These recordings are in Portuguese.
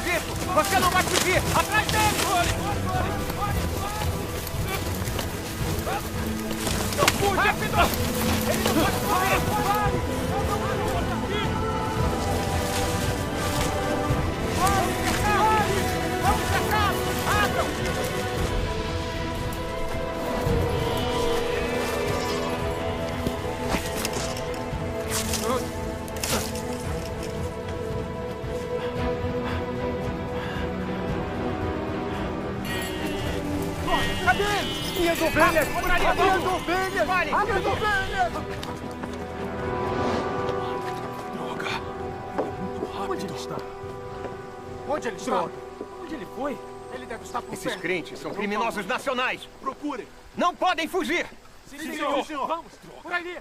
maldito! Você não vai fugir! Atrás dele! Não fuja! Rápido! Ele não pode correr! Vamos cercar! Abram! Cadê ele? Minhas ovelhas! Minhas ovelhas! Minhas ovelhas! Droga! Muito rápido. Onde ele está? Onde ele está? Onde ele foi? Ele deve estar por Esses perto. crentes são criminosos nacionais! Procurem! Não podem fugir! Sim, senhor. Vamos, por ali.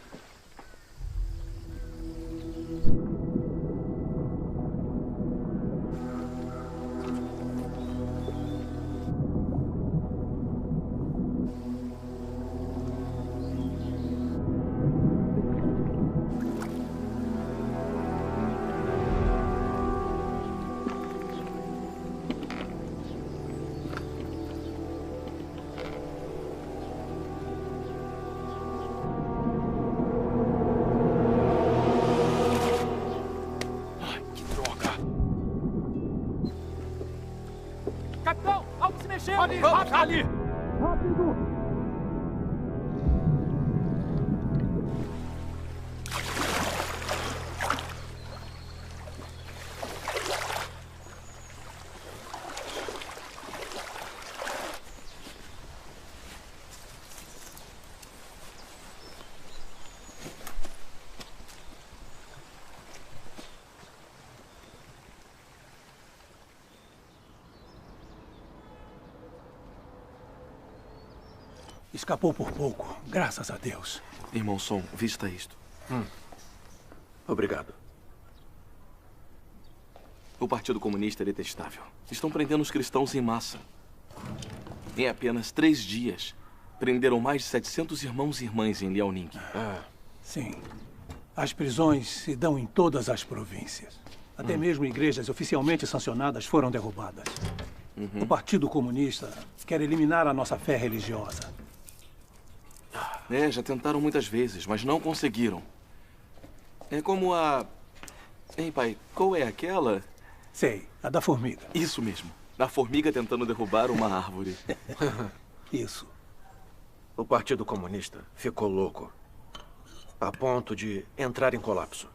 Capitão, algo se mexeu! Ali, Vamos, ali! Rápido! Escapou por pouco, graças a Deus. Irmão Som, vista isto. Obrigado. O Partido Comunista é detestável. Estão prendendo os cristãos em massa. Em apenas 3 dias, prenderam mais de 700 irmãos e irmãs em Liaoning. Sim. As prisões se dão em todas as províncias. Até mesmo igrejas oficialmente sancionadas foram derrubadas. O Partido Comunista quer eliminar a nossa fé religiosa. Já tentaram muitas vezes, mas não conseguiram. É como a... Hein, pai, qual é aquela? Sei, a da formiga. Isso mesmo. A formiga tentando derrubar uma árvore. Isso. O Partido Comunista ficou louco. A ponto de entrar em colapso.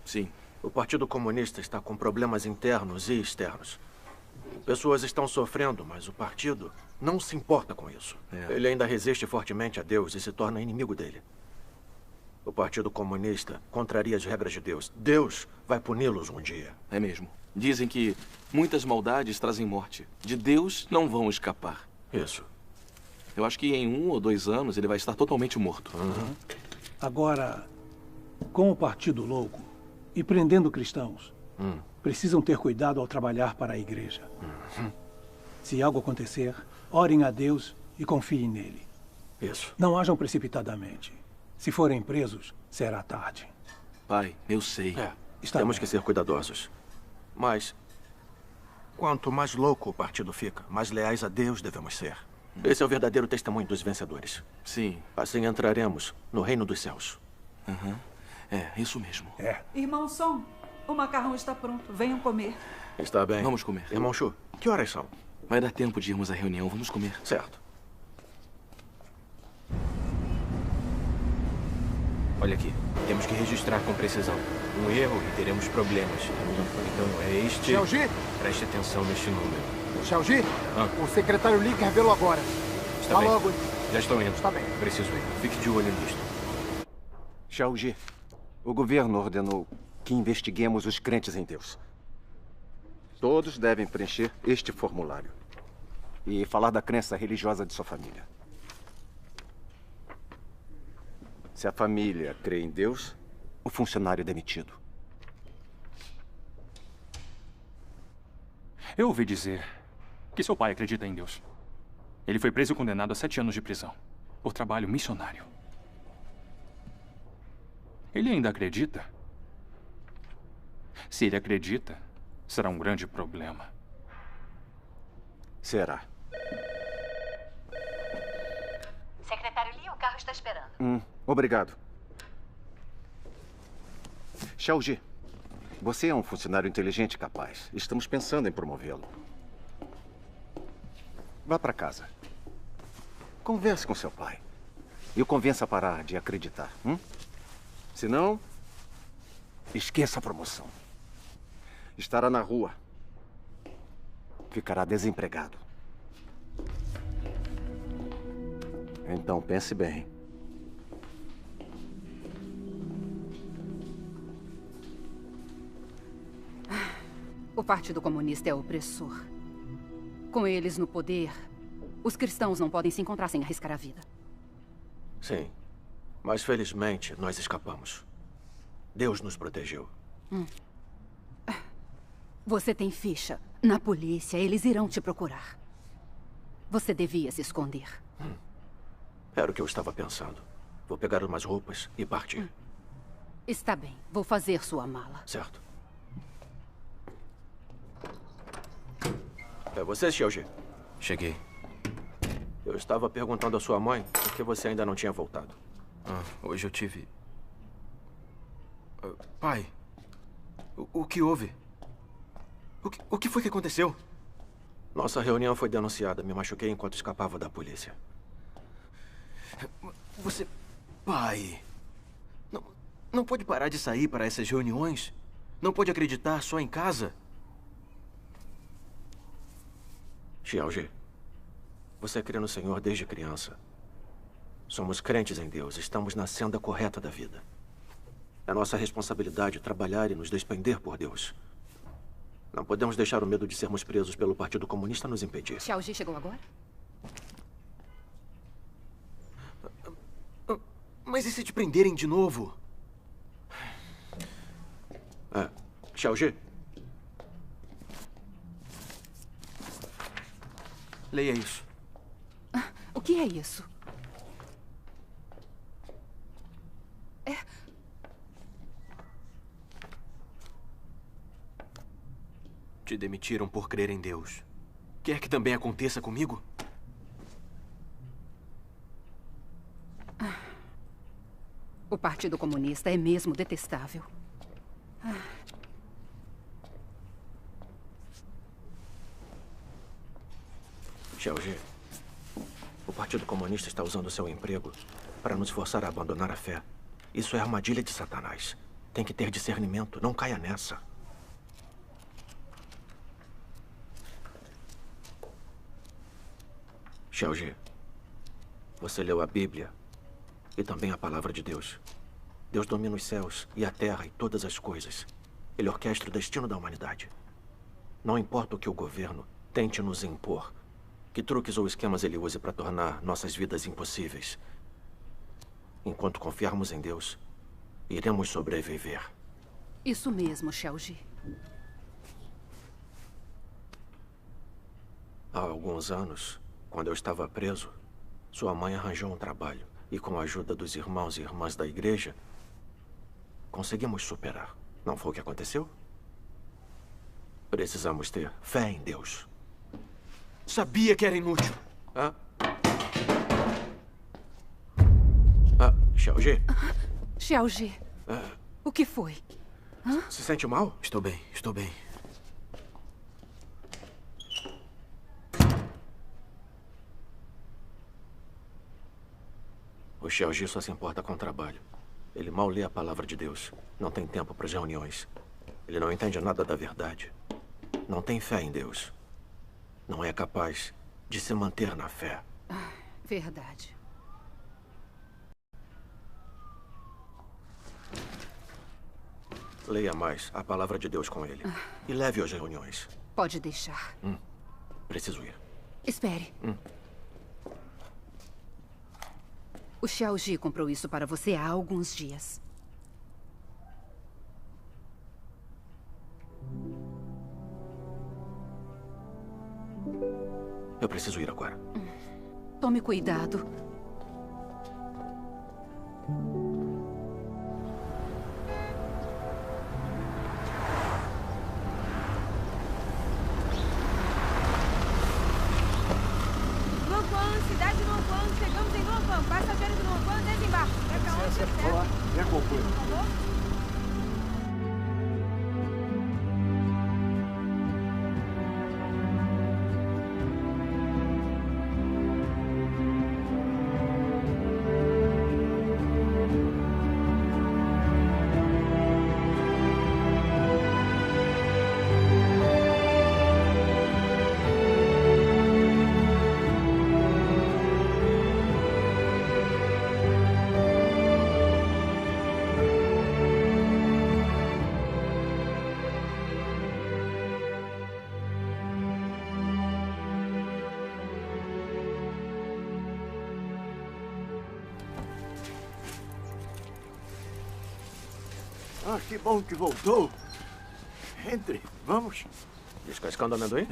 Sim. O Partido Comunista está com problemas internos e externos. Pessoas estão sofrendo, mas o partido não se importa com isso. Ele ainda resiste fortemente a Deus e se torna inimigo dele. O Partido Comunista contraria as regras de Deus. Deus vai puni-los um dia. É mesmo. Dizem que muitas maldades trazem morte. De Deus não vão escapar. Isso. Eu acho que em 1 ou 2 anos ele vai estar totalmente morto. Agora, com o Partido Louco e prendendo cristãos, precisam ter cuidado ao trabalhar para a igreja. Se algo acontecer, orem a Deus e confiem nele. Isso. Não ajam precipitadamente. Se forem presos, será tarde. Pai, eu sei. Temos que ser cuidadosos. Mas, quanto mais louco o partido fica, mais leais a Deus devemos ser. Esse é o verdadeiro testemunho dos vencedores. Sim. Assim entraremos no reino dos céus. É, isso mesmo. Irmão Som, o macarrão está pronto. Venham comer. Está bem. Vamos comer. Irmão Chu, que horas são? Vai dar tempo de irmos à reunião. Vamos comer. Certo. Olha aqui, temos que registrar com precisão. Um erro e teremos problemas. Então é este... Xiaoji? Preste atenção neste número. Xiaoji? O secretário Li revelou agora. Está bem. logo. Já estão indo. Está bem. Preciso ir. Fique de olho nisto. Xiaoji, o governo ordenou que investiguemos os crentes em Deus. Todos devem preencher este formulário e falar da crença religiosa de sua família. Se a família crê em Deus, o funcionário é demitido. Eu ouvi dizer que seu pai acredita em Deus. Ele foi preso e condenado a 7 anos de prisão por trabalho missionário. Ele ainda acredita? Se ele acredita, será um grande problema. Será. Secretário Lee, o carro está esperando. Obrigado. Xiaoji, você é um funcionário inteligente e capaz. Estamos pensando em promovê-lo. Vá para casa. Converse com seu pai. E o convença a parar de acreditar. Se não, esqueça a promoção. Estará na rua. Ficará desempregado. Então pense bem. O Partido Comunista é opressor. Com eles no poder, os cristãos não podem se encontrar sem arriscar a vida. Sim, mas felizmente nós escapamos. Deus nos protegeu. Você tem ficha. Na polícia, eles irão te procurar. Você devia se esconder. Era o que eu estava pensando. Vou pegar umas roupas e partir. Está bem, vou fazer sua mala. Certo. É você, Xiaoji? Cheguei. Eu estava perguntando à sua mãe por que você ainda não tinha voltado. Hoje eu tive... Pai, o que houve? O que foi que aconteceu? Nossa reunião foi denunciada. Me machuquei enquanto escapava da polícia. Você... Pai... Não pode parar de sair para essas reuniões? Não pode acreditar só em casa? Xiaoji, você crê no Senhor desde criança. Somos crentes em Deus. Estamos na senda correta da vida. É nossa responsabilidade trabalhar e nos despender por Deus. Não podemos deixar o medo de sermos presos pelo Partido Comunista nos impedir. Xiaoji chegou agora? Mas e se te prenderem de novo? Xiaoji? Leia isso. O que é isso? Te demitiram por crer em Deus. Quer que também aconteça comigo? O Partido Comunista é mesmo detestável. Xiaoji, o Partido Comunista está usando seu emprego para nos forçar a abandonar a fé. Isso é armadilha de Satanás. Tem que ter discernimento. Não caia nessa. Xiaoji, você leu a Bíblia e também a Palavra de Deus. Deus domina os céus e a terra e todas as coisas. Ele orquestra o destino da humanidade. Não importa o que o governo tente nos impor, que truques ou esquemas ele use para tornar nossas vidas impossíveis. Enquanto confiarmos em Deus, iremos sobreviver. Isso mesmo, Xiaoji. Há alguns anos, quando eu estava preso, sua mãe arranjou um trabalho e, com a ajuda dos irmãos e irmãs da igreja, conseguimos superar. Não foi o que aconteceu? Precisamos ter fé em Deus. Sabia que era inútil. Xiaoji? Xiaoji, o que foi? Se sente mal? Estou bem, estou bem. O Xiaoji só se importa com o trabalho. Ele mal lê a palavra de Deus. Não tem tempo para as reuniões. Ele não entende nada da verdade. Não tem fé em Deus. Não é capaz de se manter na fé. Verdade. Leia mais a palavra de Deus com ele. E leve-o às reuniões. Pode deixar. Preciso ir. Espere. O Xiaoji comprou isso para você há alguns dias. Eu preciso ir agora. Tome cuidado. Ah, que bom que voltou. Entre, vamos. Descascando amendoim?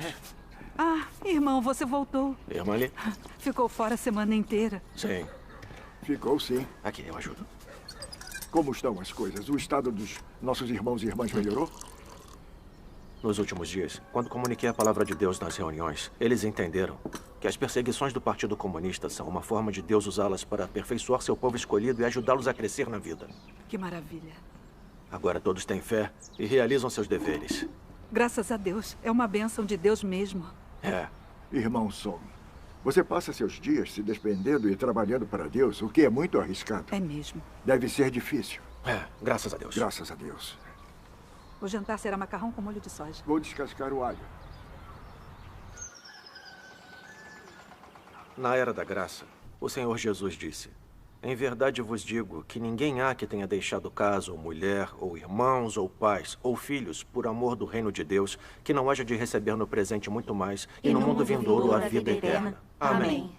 Ah, irmão, você voltou. Irmã ali? Ficou fora a semana inteira. Sim. Ficou sim. Aqui, eu ajudo. Como estão as coisas? O estado dos nossos irmãos e irmãs melhorou? Nos últimos dias, quando comuniquei a palavra de Deus nas reuniões, eles entenderam que as perseguições do Partido Comunista são uma forma de Deus usá-las para aperfeiçoar seu povo escolhido e ajudá-los a crescer na vida. Que maravilha. Agora todos têm fé e realizam seus deveres. Graças a Deus. É uma bênção de Deus mesmo. É. Irmão Song, você passa seus dias se despendendo e trabalhando para Deus, o que é muito arriscado. É mesmo. Deve ser difícil. É, graças a Deus. Graças a Deus. O jantar será macarrão com molho de soja. Vou descascar o alho. Na era da graça, o Senhor Jesus disse: em verdade vos digo que ninguém há que tenha deixado casa, ou mulher, ou irmãos, ou pais, ou filhos, por amor do reino de Deus, que não haja de receber no presente muito mais, e no mundo vindouro a vida eterna. Amém.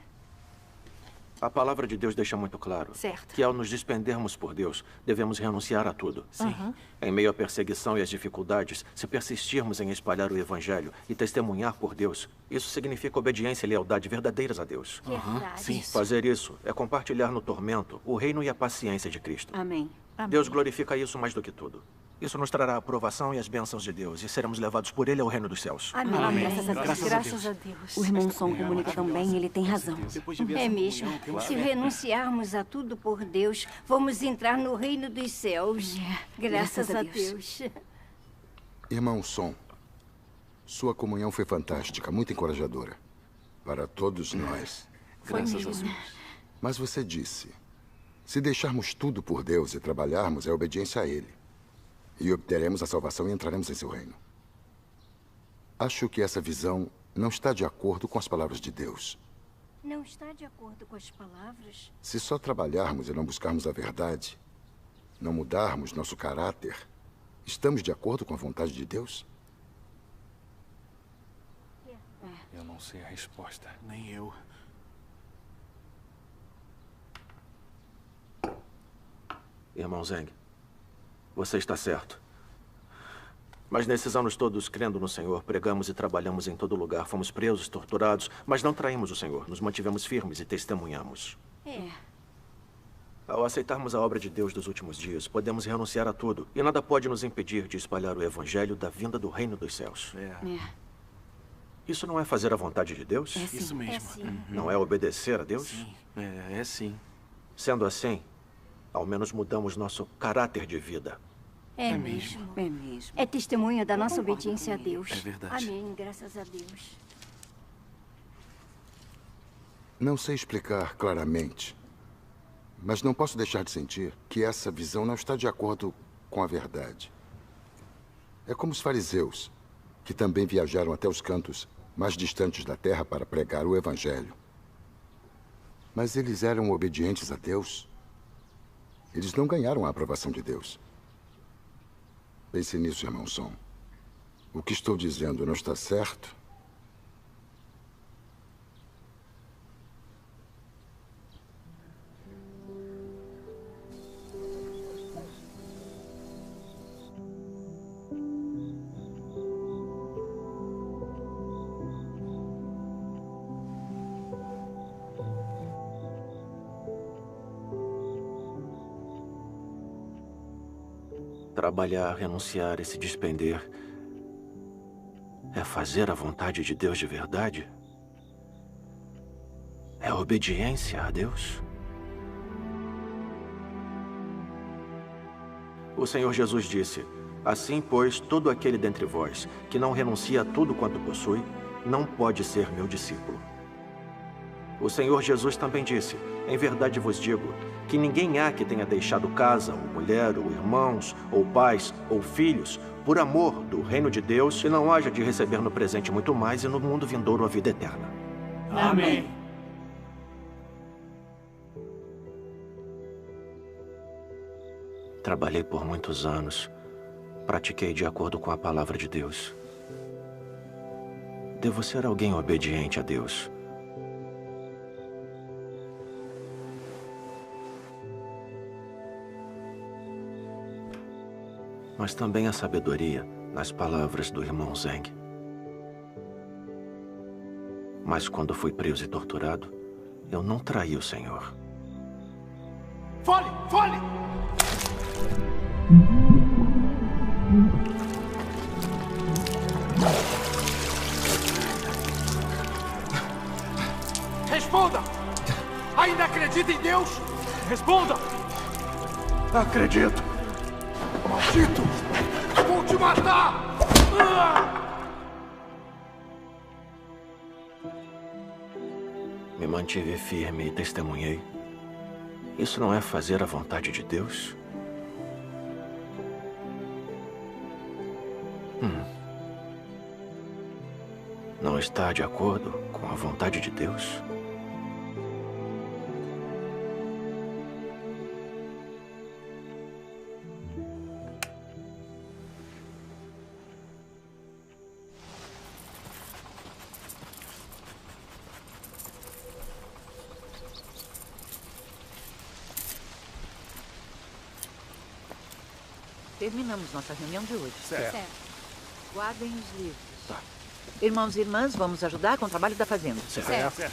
A palavra de Deus deixa muito claro que ao nos despendermos por Deus, devemos renunciar a tudo. Sim. Em meio à perseguição e às dificuldades, se persistirmos em espalhar o Evangelho e testemunhar por Deus, isso significa obediência e lealdade verdadeiras a Deus. Verdade. Sim. Fazer isso é compartilhar no tormento o reino e a paciência de Cristo. Amém. Deus glorifica isso mais do que tudo. Isso nos trará a aprovação e as bênçãos de Deus, e seremos levados por Ele ao reino dos céus. Amém. Graças a Deus. O irmão Song comunica tão bem, ele tem razão. É mesmo. Se renunciarmos a tudo por Deus, vamos entrar no reino dos céus. Graças a Deus. Irmão Song, sua comunhão foi fantástica, muito encorajadora. Para todos nós. Graças a Deus. Mas você disse, se deixarmos tudo por Deus e trabalharmos, é obediência a Ele. E obteremos a salvação e entraremos em seu reino. Acho que essa visão não está de acordo com as palavras de Deus. Não está de acordo com as palavras? Se só trabalharmos e não buscarmos a verdade, não mudarmos nosso caráter, estamos de acordo com a vontade de Deus? Eu não sei a resposta. Nem eu. Irmão Zeng, você está certo. Mas nesses anos todos, crendo no Senhor, pregamos e trabalhamos em todo lugar. Fomos presos, torturados, mas não traímos o Senhor. Nos mantivemos firmes e testemunhamos. Ao aceitarmos a obra de Deus dos últimos dias, podemos renunciar a tudo. E nada pode nos impedir de espalhar o Evangelho da vinda do reino dos céus. Isso não é fazer a vontade de Deus? É sim. Isso mesmo. É sim. Não é obedecer a Deus? Sim. É sim. Sendo assim, ao menos mudamos nosso caráter de vida. É mesmo. É mesmo. É testemunho da nossa obediência a Deus. É verdade. Amém, graças a Deus. Não sei explicar claramente, mas não posso deixar de sentir que essa visão não está de acordo com a verdade. É como os fariseus, que também viajaram até os cantos mais distantes da terra para pregar o Evangelho. Mas eles eram obedientes a Deus. Eles não ganharam a aprovação de Deus. Pense nisso, irmão Song. O que estou dizendo não está certo? Trabalhar, renunciar e se despender é fazer a vontade de Deus de verdade? É obediência a Deus? O Senhor Jesus disse: assim, pois, todo aquele dentre vós que não renuncia a tudo quanto possui, não pode ser meu discípulo. O Senhor Jesus também disse: em verdade vos digo, que ninguém há que tenha deixado casa, ou mulher, ou irmãos, ou pais, ou filhos, por amor do reino de Deus, que não haja de receber no presente muito mais e no mundo vindouro a vida eterna. Amém. Trabalhei por muitos anos. Pratiquei de acordo com a palavra de Deus. Devo ser alguém obediente a Deus. mas também a sabedoria nas palavras do irmão Zeng. Mas quando fui preso e torturado, eu não traí o Senhor. Fale! Fale! Responda! Ainda acredita em Deus? Responda! Acredito. Maldito! Vou te matar! Me mantive firme e testemunhei. Isso não é fazer a vontade de Deus? Não está de acordo com a vontade de Deus? Terminamos nossa reunião de hoje. Certo. Guardem os livros. Tá. Irmãos e irmãs, vamos ajudar com o trabalho da fazenda. Certo.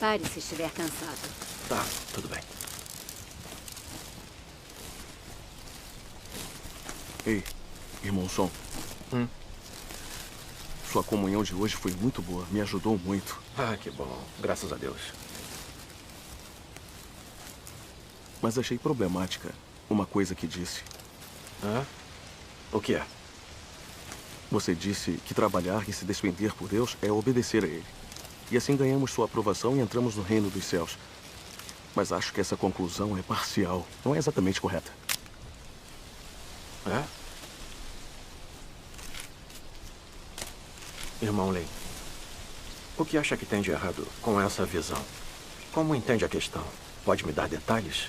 Pare se estiver cansado. Tá, tudo bem. Ei, irmão Som. Sua comunhão de hoje foi muito boa. Me ajudou muito. Ah, que bom. Graças a Deus. Mas achei problemática uma coisa que disse. Hã? O que é? Você disse que trabalhar e se despender por Deus é obedecer a Ele. E assim ganhamos sua aprovação e entramos no reino dos céus. Mas acho que essa conclusão é parcial. Não é exatamente correta. É? Irmão Lin, o que acha que tem de errado com essa visão? Como entende a questão? Pode me dar detalhes?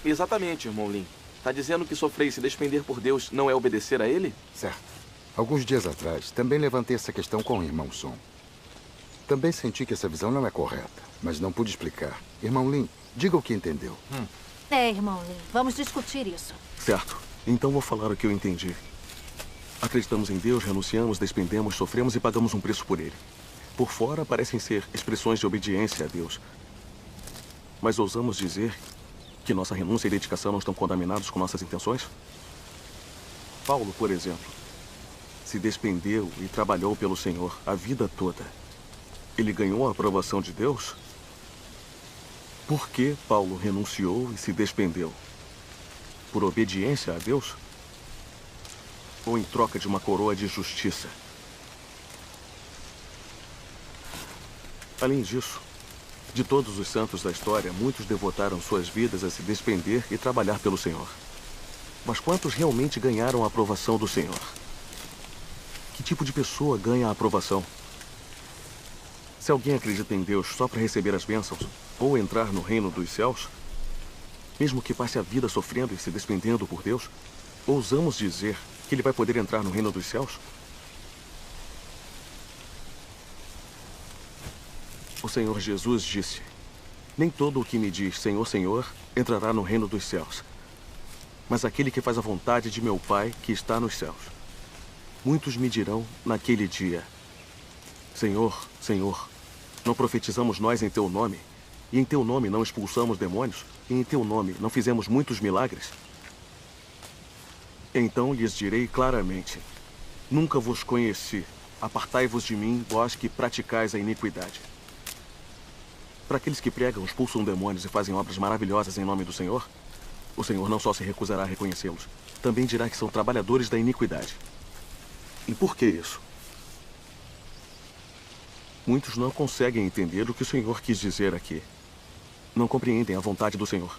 Exatamente, irmão Lin. Tá dizendo que sofrer e se despender por Deus não é obedecer a Ele? Certo. Alguns dias atrás, também levantei essa questão com o irmão Som. Também senti que essa visão não é correta, mas não pude explicar. Irmão Lin, diga o que entendeu. Irmão Lin, vamos discutir isso. Certo. Então vou falar o que eu entendi. Acreditamos em Deus, renunciamos, despendemos, sofremos e pagamos um preço por Ele. Por fora parecem ser expressões de obediência a Deus. Mas ousamos dizer que nossa renúncia e dedicação não estão contaminados com nossas intenções? Paulo, por exemplo, se despendeu e trabalhou pelo Senhor a vida toda. Ele ganhou a aprovação de Deus? Por que Paulo renunciou e se despendeu? Por obediência a Deus? Ou em troca de uma coroa de justiça? Além disso, de todos os santos da história, muitos devotaram suas vidas a se despender e trabalhar pelo Senhor. Mas quantos realmente ganharam a aprovação do Senhor? Que tipo de pessoa ganha a aprovação? Se alguém acredita em Deus só para receber as bênçãos ou entrar no reino dos céus, mesmo que passe a vida sofrendo e se despendendo por Deus, ousamos dizer que ele vai poder entrar no reino dos céus? O Senhor Jesus disse: nem todo o que me diz Senhor, Senhor, entrará no reino dos céus, mas aquele que faz a vontade de meu Pai que está nos céus. Muitos me dirão naquele dia: Senhor, Senhor, não profetizamos nós em teu nome, e em teu nome não expulsamos demônios, e em teu nome não fizemos muitos milagres? Então lhes direi claramente: nunca vos conheci. Apartai-vos de mim, vós que praticais a iniquidade. Para aqueles que pregam, expulsam demônios e fazem obras maravilhosas em nome do Senhor, o Senhor não só se recusará a reconhecê-los, também dirá que são trabalhadores da iniquidade. E por que isso? Muitos não conseguem entender o que o Senhor quis dizer aqui. Não compreendem a vontade do Senhor.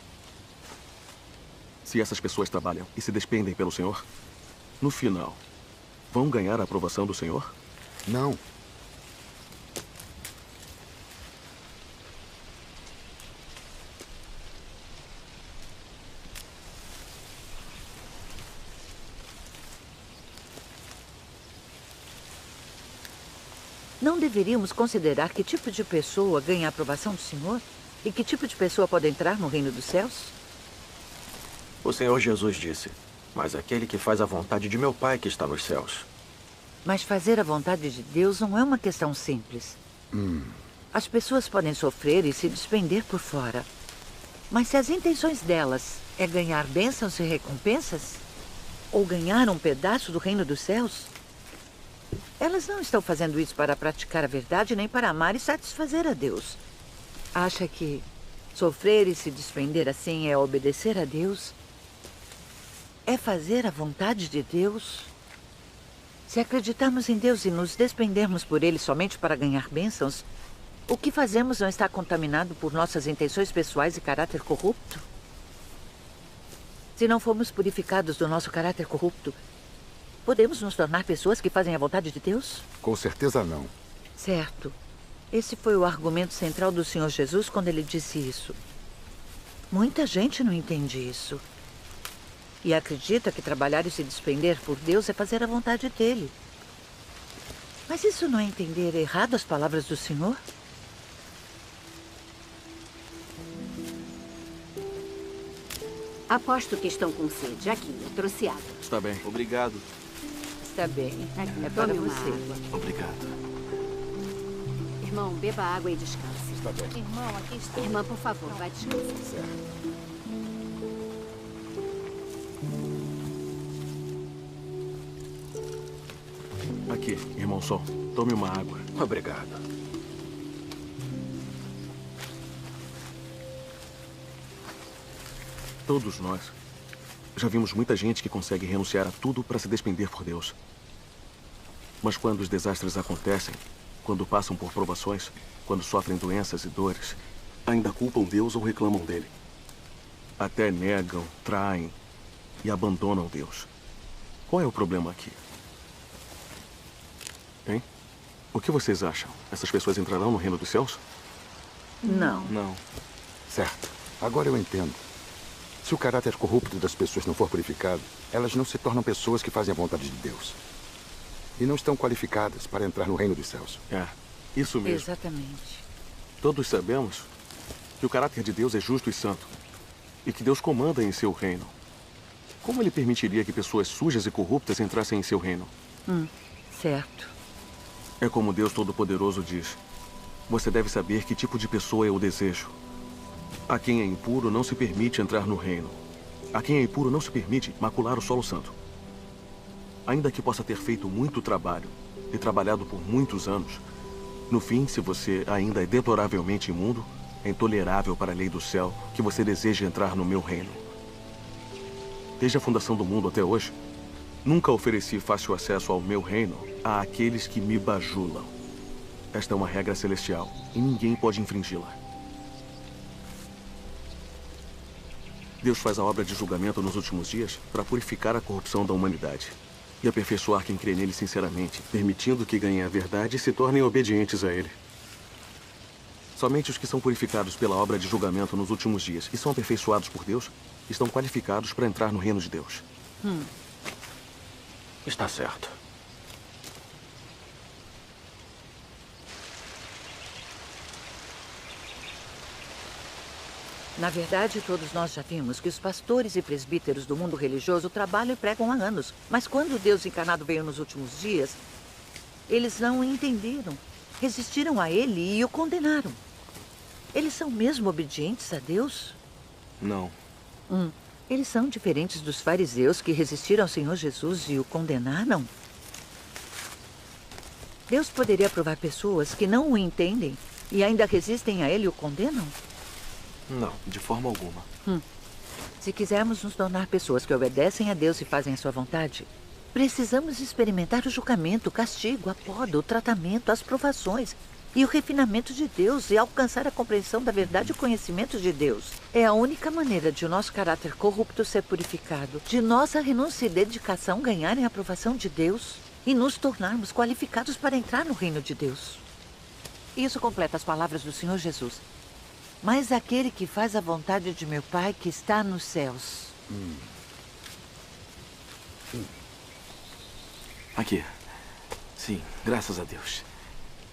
Se essas pessoas trabalham e se despendem pelo Senhor, no final, vão ganhar a aprovação do Senhor? Não. Não deveríamos considerar que tipo de pessoa ganha a aprovação do Senhor? E que tipo de pessoa pode entrar no reino dos céus? O Senhor Jesus disse: mas aquele que faz a vontade de meu Pai que está nos céus. Mas fazer a vontade de Deus não é uma questão simples. As pessoas podem sofrer e se despender por fora. Mas se as intenções delas é ganhar bênçãos e recompensas, ou ganhar um pedaço do reino dos céus, elas não estão fazendo isso para praticar a verdade, nem para amar e satisfazer a Deus. Acha que sofrer e se despender assim é obedecer a Deus? É fazer a vontade de Deus? Se acreditarmos em Deus e nos despendermos por Ele somente para ganhar bênçãos, o que fazemos não está contaminado por nossas intenções pessoais e caráter corrupto? Se não formos purificados do nosso caráter corrupto, podemos nos tornar pessoas que fazem a vontade de Deus? Com certeza não. Certo. Esse foi o argumento central do Senhor Jesus quando ele disse isso. Muita gente não entende isso. E acredita que trabalhar e se despender por Deus é fazer a vontade dele. Mas isso não é entender errado as palavras do Senhor? Aposto que estão com sede. Aqui, eu trouxe água. Está bem. Obrigado. Está bem. É para você. Obrigado. Irmão, beba água e descanse. Está bem. Irmão, aqui está. Irmã, por favor, vai descansar. Certo. Aqui, irmão Sol. Tome uma água. Obrigado. Todos nós já vimos muita gente que consegue renunciar a tudo para se despender por Deus. Mas quando os desastres acontecem, quando passam por provações, quando sofrem doenças e dores, ainda culpam Deus ou reclamam dele. Até negam, traem e abandonam Deus. Qual é o problema aqui? Hein? O que vocês acham? Essas pessoas entrarão no reino dos céus? Não. Não. Certo. Agora eu entendo. Se o caráter corrupto das pessoas não for purificado, elas não se tornam pessoas que fazem a vontade de Deus. E não estão qualificadas para entrar no reino dos céus. É, isso mesmo. Exatamente. Todos sabemos que o caráter de Deus é justo e santo. E que Deus comanda em seu reino. Como ele permitiria que pessoas sujas e corruptas entrassem em seu reino? Certo. É como Deus Todo-Poderoso diz. Você deve saber que tipo de pessoa eu desejo. A quem é impuro não se permite entrar no reino. A quem é impuro não se permite macular o solo santo. Ainda que possa ter feito muito trabalho e trabalhado por muitos anos, no fim, se você ainda é deploravelmente imundo, é intolerável para a lei do céu que você deseje entrar no meu reino. Desde a fundação do mundo até hoje, nunca ofereci fácil acesso ao meu reino a aqueles que me bajulam. Esta é uma regra celestial e ninguém pode infringi-la. Deus faz a obra de julgamento nos últimos dias para purificar a corrupção da humanidade e aperfeiçoar quem crê nele sinceramente, permitindo que ganhem a verdade e se tornem obedientes a ele. Somente os que são purificados pela obra de julgamento nos últimos dias e são aperfeiçoados por Deus estão qualificados para entrar no reino de Deus. Está certo. Na verdade, todos nós já vimos que os pastores e presbíteros do mundo religioso trabalham e pregam há anos. Mas quando o Deus encarnado veio nos últimos dias, eles não o entenderam. Resistiram a ele e o condenaram. Eles são mesmo obedientes a Deus? Não. Eles são diferentes dos fariseus que resistiram ao Senhor Jesus e o condenaram? Deus poderia aprovar pessoas que não o entendem e ainda resistem a ele e o condenam? Não, de forma alguma. Se quisermos nos tornar pessoas que obedecem a Deus e fazem a sua vontade, precisamos experimentar o julgamento, o castigo, a poda, o tratamento, as provações e o refinamento de Deus e alcançar a compreensão da verdade e o conhecimento de Deus. É a única maneira de o nosso caráter corrupto ser purificado, de nossa renúncia e dedicação ganharem a aprovação de Deus e nos tornarmos qualificados para entrar no reino de Deus. Isso completa as palavras do Senhor Jesus. Mas aquele que faz a vontade de meu Pai que está nos céus. Aqui. Sim, graças a Deus.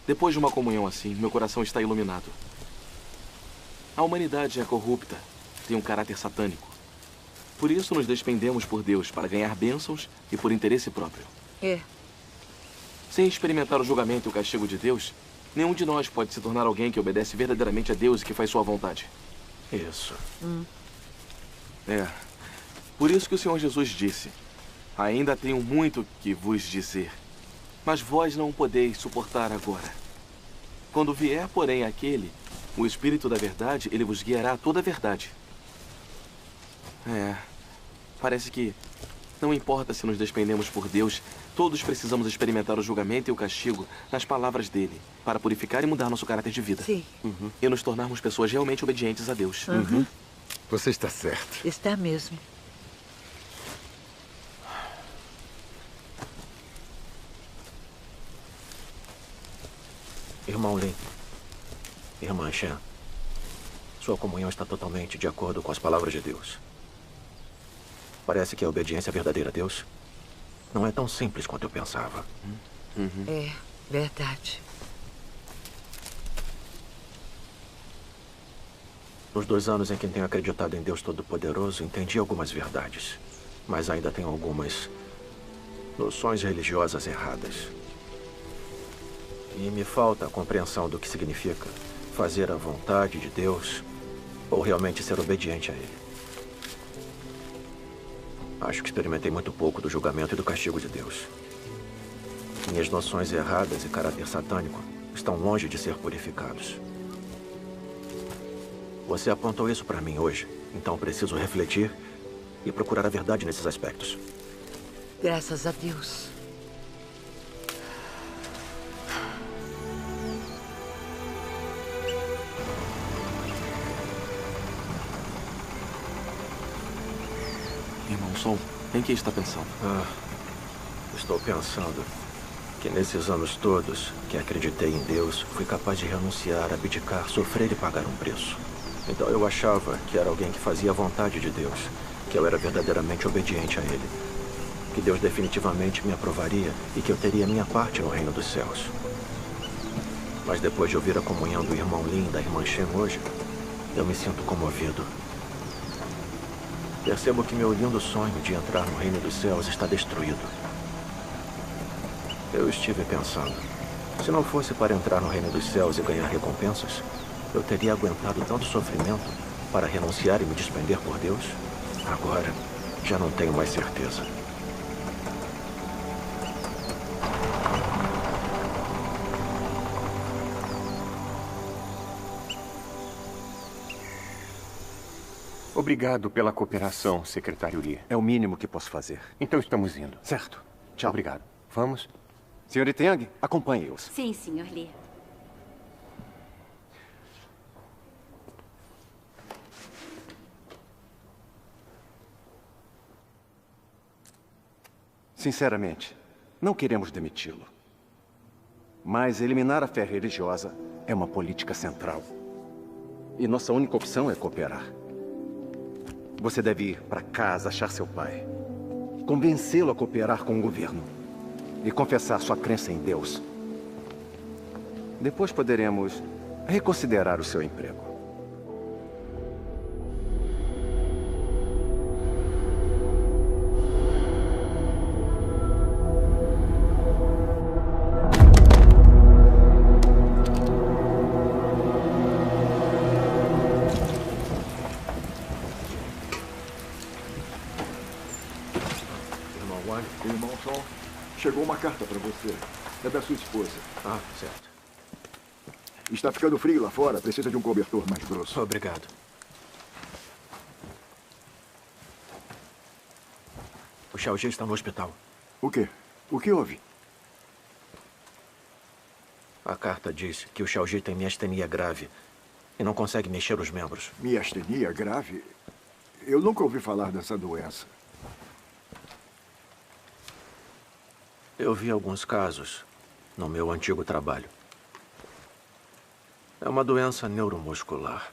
Depois de uma comunhão assim, meu coração está iluminado. A humanidade é corrupta, tem um caráter satânico. Por isso nos despendemos por Deus, para ganhar bênçãos e por interesse próprio. É. Sem experimentar o julgamento e o castigo de Deus, nenhum de nós pode se tornar alguém que obedece verdadeiramente a Deus e que faz sua vontade. Isso. É. Por isso que o Senhor Jesus disse: ainda tenho muito que vos dizer, mas vós não podeis suportar agora. Quando vier, porém, aquele, o Espírito da Verdade, ele vos guiará a toda a verdade. Parece que não importa se nos despendemos por Deus, todos precisamos experimentar o julgamento e o castigo nas palavras dele, para purificar e mudar nosso caráter de vida. Sim. E nos tornarmos pessoas realmente obedientes a Deus. Você está certo. Está mesmo. Irmão Lee, irmã Shen, sua comunhão está totalmente de acordo com as palavras de Deus. Parece que a obediência verdadeira a Deus não é tão simples quanto eu pensava. É verdade. Nos 2 anos em que tenho acreditado em Deus Todo-Poderoso, entendi algumas verdades, mas ainda tenho algumas noções religiosas erradas. E me falta a compreensão do que significa fazer a vontade de Deus ou realmente ser obediente a Ele. Acho que experimentei muito pouco do julgamento e do castigo de Deus. Minhas noções erradas e caráter satânico estão longe de ser purificados. Você apontou isso para mim hoje, então preciso refletir e procurar a verdade nesses aspectos. Graças a Deus. Irmão Sol, em que está pensando? Estou pensando que nesses anos todos que acreditei em Deus, fui capaz de renunciar, abdicar, sofrer e pagar um preço. Então eu achava que era alguém que fazia a vontade de Deus, que eu era verdadeiramente obediente a Ele, que Deus definitivamente me aprovaria e que eu teria minha parte no reino dos céus. Mas depois de ouvir a comunhão do irmão Lin e da irmã Shen hoje, eu me sinto comovido. Percebo que meu lindo sonho de entrar no reino dos céus está destruído. Eu estive pensando, se não fosse para entrar no reino dos céus e ganhar recompensas, eu teria aguentado tanto sofrimento para renunciar e me despender por Deus? Agora, já não tenho mais certeza. Obrigado pela cooperação, secretário Lee. É o mínimo que posso fazer. Então estamos indo. Certo. Tchau. Obrigado. Vamos? Senhorita Yang, acompanhe-os. Sim, Sr. Lee. Sinceramente, não queremos demiti-lo. Mas eliminar a fé religiosa é uma política central. E nossa única opção é cooperar. Você deve ir para casa achar seu pai. Convencê-lo a cooperar com o governo. E confessar sua crença em Deus. Depois poderemos reconsiderar o seu emprego. Irmão Sol, chegou uma carta para você. É da sua esposa. Ah, certo. Está ficando frio lá fora. Precisa de um cobertor mais grosso. Obrigado. O Xiaojie está no hospital. O quê? O que houve? A carta diz que o Xiaojie tem miastenia grave e não consegue mexer os membros. Miastenia grave? Eu nunca ouvi falar dessa doença. Eu vi alguns casos no meu antigo trabalho. É uma doença neuromuscular.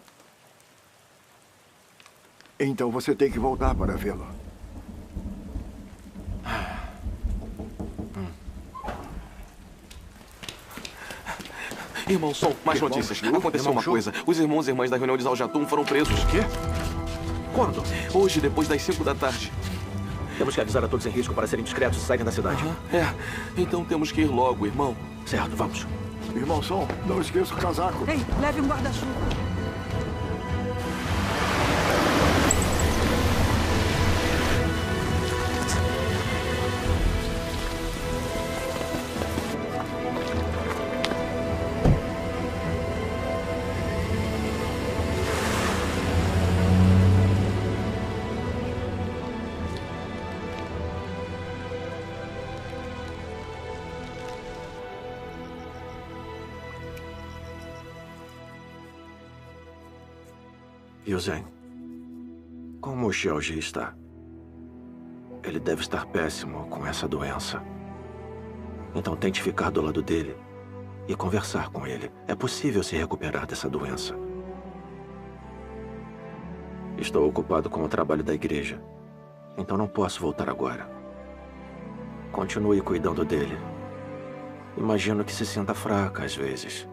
Então você tem que voltar para vê-lo. Irmão Sol, mais Irmão notícias. Chu? Aconteceu Irmão uma Chu? coisa. Os irmãos e irmãs da reunião de Zaljatum foram presos. Quê? Quando? Hoje, depois das 5 da tarde. Temos que avisar a todos em risco para serem discretos e saírem da cidade. Então temos que ir logo, irmão. Certo, vamos. Irmão Som, não esqueça o casaco. Ei, leve um guarda-chuva. Yuzen, como o Xiaoji está? Ele deve estar péssimo com essa doença. Então tente ficar do lado dele e conversar com ele. É possível se recuperar dessa doença. Estou ocupado com o trabalho da igreja, então não posso voltar agora. Continue cuidando dele. Imagino que se sinta fraca às vezes.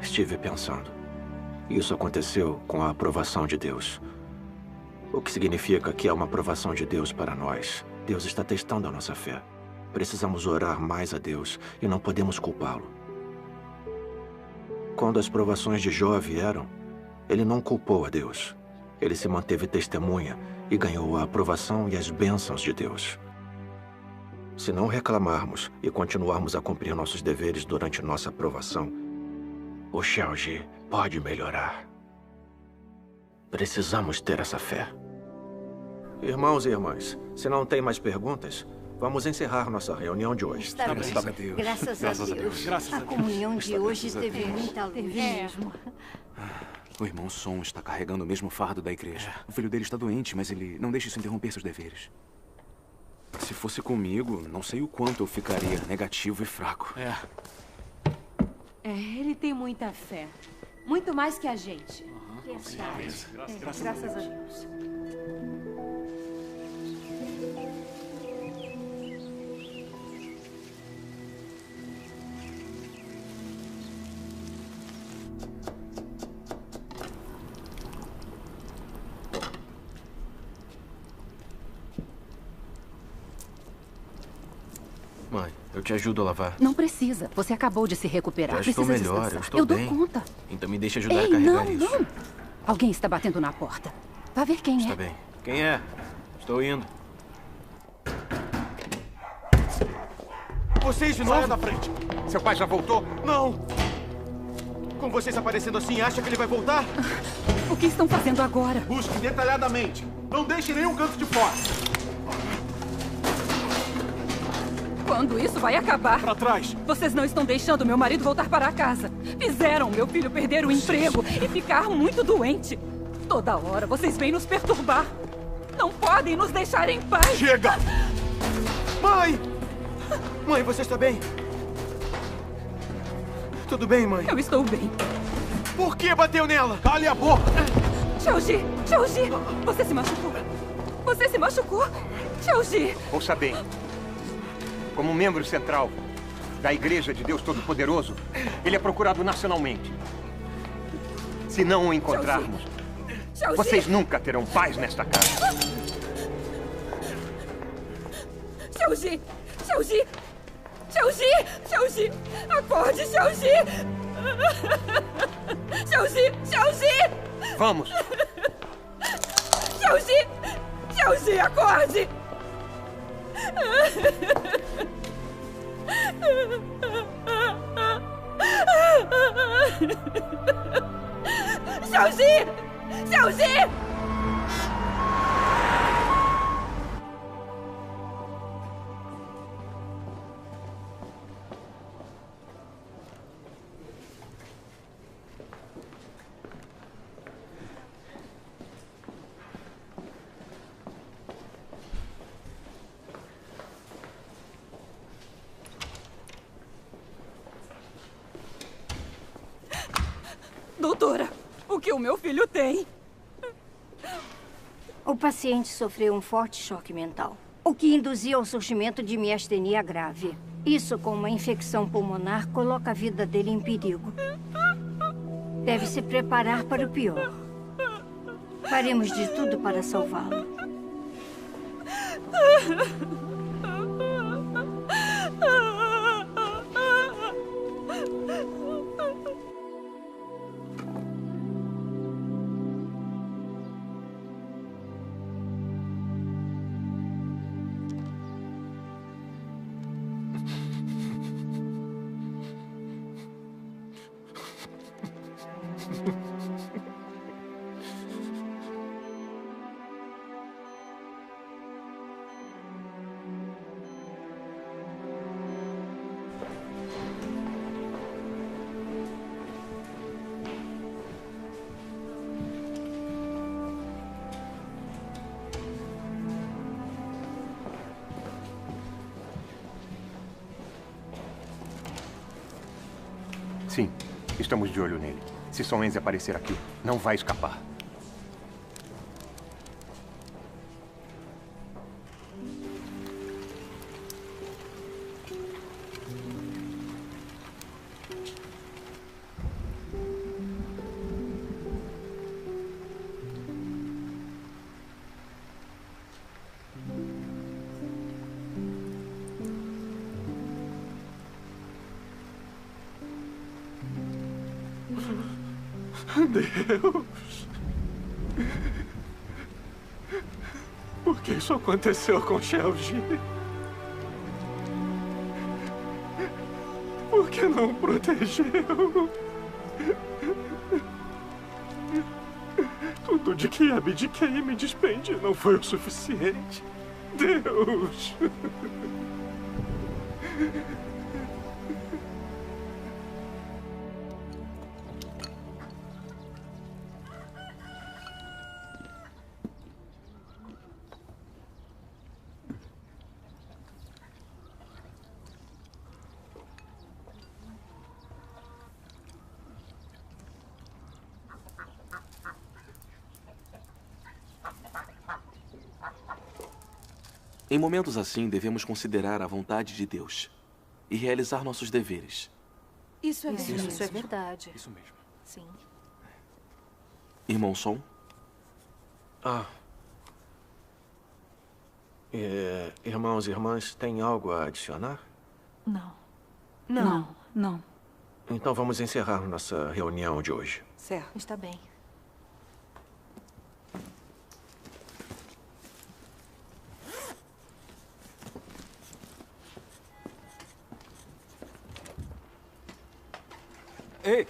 Estive pensando. Isso aconteceu com a aprovação de Deus. O que significa que há uma aprovação de Deus para nós. Deus está testando a nossa fé. Precisamos orar mais a Deus e não podemos culpá-lo. Quando as provações de Jó vieram, ele não culpou a Deus. Ele se manteve testemunha e ganhou a aprovação e as bênçãos de Deus. Se não reclamarmos e continuarmos a cumprir nossos deveres durante nossa aprovação, o Xiaoji pode melhorar. Precisamos ter essa fé. Irmãos e irmãs, se não tem mais perguntas, vamos encerrar nossa reunião de hoje. Está bem. Graças a Deus. A comunhão de hoje teve muita luz mesmo. O irmão Som está carregando o mesmo fardo da igreja. O filho dele está doente, mas ele não deixa isso interromper seus deveres. Se fosse comigo, não sei o quanto eu ficaria negativo e fraco. Ele tem muita fé. Muito mais que a gente. Graças a Deus. Mãe, eu te ajudo a lavar. Não precisa. Você acabou de se recuperar. Já estou Precisa melhor, descansar. eu estou bem. bem. Dou conta. Então me deixa ajudar Ei, a carregar não, isso. não. Alguém está batendo na porta. Vá ver quem Está é. bem. Quem é? Estou indo. Vocês de novo? Saia da frente. Seu pai já voltou? Não! Com vocês aparecendo assim, acha que ele vai voltar? O que estão fazendo agora? Busque detalhadamente. Não deixe nenhum canto de fora. Quando isso vai acabar? Para trás. Vocês não estão deixando meu marido voltar para casa. Fizeram meu filho perder o emprego e ficar muito doente. Toda hora vocês vêm nos perturbar. Não podem nos deixar em paz. Chega! Mãe! Mãe, você está bem? Tudo bem, mãe? Eu estou bem. Por que bateu nela? Cale a boca! Xiaoji! Xiaoji! Você se machucou? Você se machucou? Xiaoji! Ouça bem. Como membro central da Igreja de Deus Todo-Poderoso, ele é procurado nacionalmente. Se não o encontrarmos, Xiaoji! vocês nunca terão paz nesta casa. Xiaoji! Xiaoji! Xiaoji! Xiaoji! Acorde, Xiaoji! Xiaoji! Xiaoji! Vamos! Xiaoji! Xiaoji, acorde! Xiaoji! Xiaoji! Doutora, o que o meu filho tem? O paciente sofreu um forte choque mental, o que induziu ao surgimento de miastenia grave. Isso, com uma infecção pulmonar, coloca a vida dele em perigo. Deve se preparar para o pior. Faremos de tudo para salvá-lo. Sim, estamos de olho nele. Se Song Enzi aparecer aqui, não vai escapar. Deus! Por que isso aconteceu com Xiaoji? Por que não protegeu? Tudo de que abdiquei e me despendi não foi o suficiente. Deus! Em momentos assim, devemos considerar a vontade de Deus e realizar nossos deveres. Isso é verdade. Isso é verdade. Isso mesmo. Sim. Irmão Song? Irmãos e irmãs, tem algo a adicionar? Não. Não. Então vamos encerrar nossa reunião de hoje. Certo. Está bem. Ei!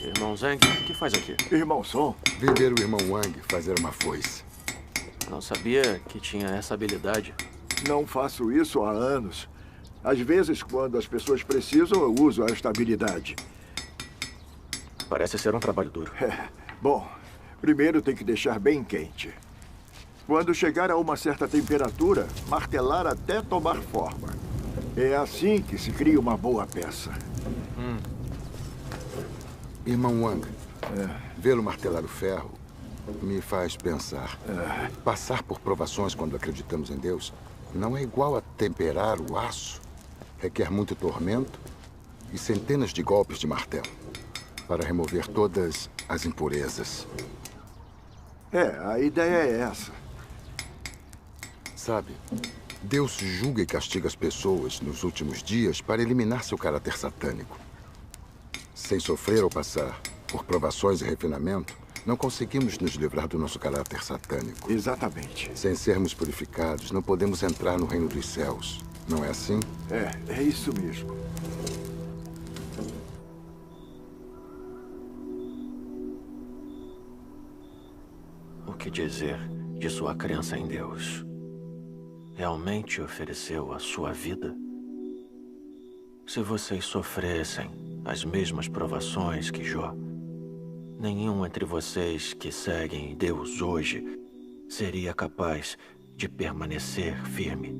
Irmão Zhang, o que faz aqui? Irmão Song? Vender o irmão Wang fazer uma foice. Não sabia que tinha essa habilidade. Não faço isso há anos. Às vezes, quando as pessoas precisam, eu uso esta habilidade. Parece ser um trabalho duro. Bom, primeiro tem que deixar bem quente. Quando chegar a uma certa temperatura, martelar até tomar forma. É assim que se cria uma boa peça. Irmão Wang, vê-lo martelar o ferro me faz pensar. Passar por provações quando acreditamos em Deus não é igual a temperar o aço. Requer muito tormento e centenas de golpes de martelo para remover todas as impurezas. A ideia é essa. Sabe, Deus julga e castiga as pessoas nos últimos dias para eliminar seu caráter satânico. Sem sofrer ou passar por provações e refinamento, não conseguimos nos livrar do nosso caráter satânico. Exatamente. Sem sermos purificados, não podemos entrar no reino dos céus. Não é assim? É isso mesmo. O que dizer de sua crença em Deus? Realmente ofereceu a sua vida? Se vocês sofressem as mesmas provações que Jó, nenhum entre vocês que seguem Deus hoje seria capaz de permanecer firme.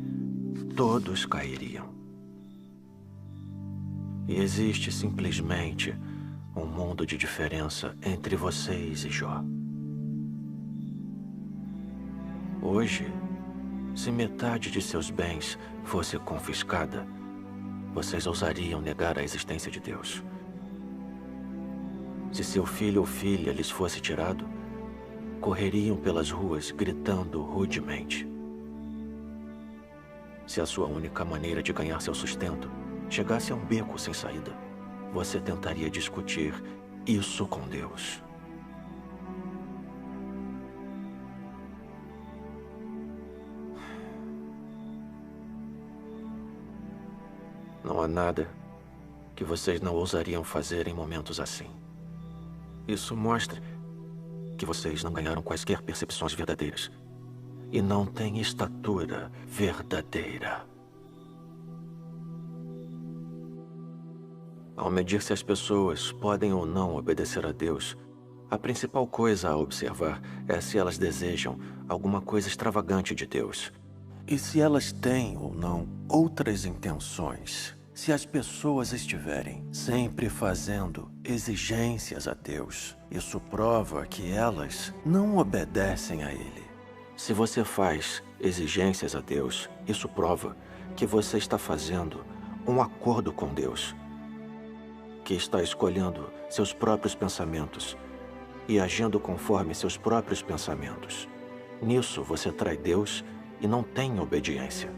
Todos cairiam. E existe simplesmente um mundo de diferença entre vocês e Jó. Hoje, se metade de seus bens fosse confiscada, vocês ousariam negar a existência de Deus. Se seu filho ou filha lhes fosse tirado, correriam pelas ruas gritando rudemente. Se a sua única maneira de ganhar seu sustento chegasse a um beco sem saída, você tentaria discutir isso com Deus. Não há nada que vocês não ousariam fazer em momentos assim. Isso mostra que vocês não ganharam quaisquer percepções verdadeiras e não têm estatura verdadeira. Ao medir se as pessoas podem ou não obedecer a Deus, a principal coisa a observar é se elas desejam alguma coisa extravagante de Deus. E se elas têm ou não outras intenções. Se as pessoas estiverem sempre fazendo exigências a Deus, isso prova que elas não obedecem a Ele. Se você faz exigências a Deus, isso prova que você está fazendo um acordo com Deus, que está escolhendo seus próprios pensamentos e agindo conforme seus próprios pensamentos. Nisso você trai Deus e não tem obediência.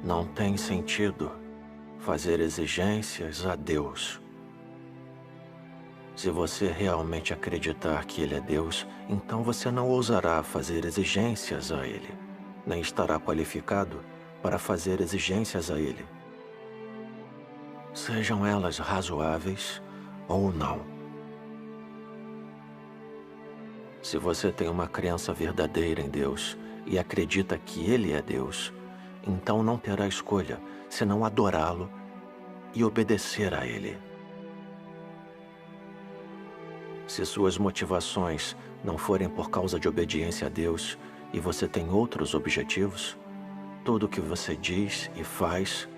Não tem sentido fazer exigências a Deus. Se você realmente acreditar que Ele é Deus, então você não ousará fazer exigências a Ele, nem estará qualificado para fazer exigências a Ele, sejam elas razoáveis ou não. Se você tem uma crença verdadeira em Deus e acredita que Ele é Deus, então não terá escolha senão adorá-lo e obedecer a Ele. Se suas motivações não forem por causa de obediência a Deus e você tem outros objetivos, tudo o que você diz e faz,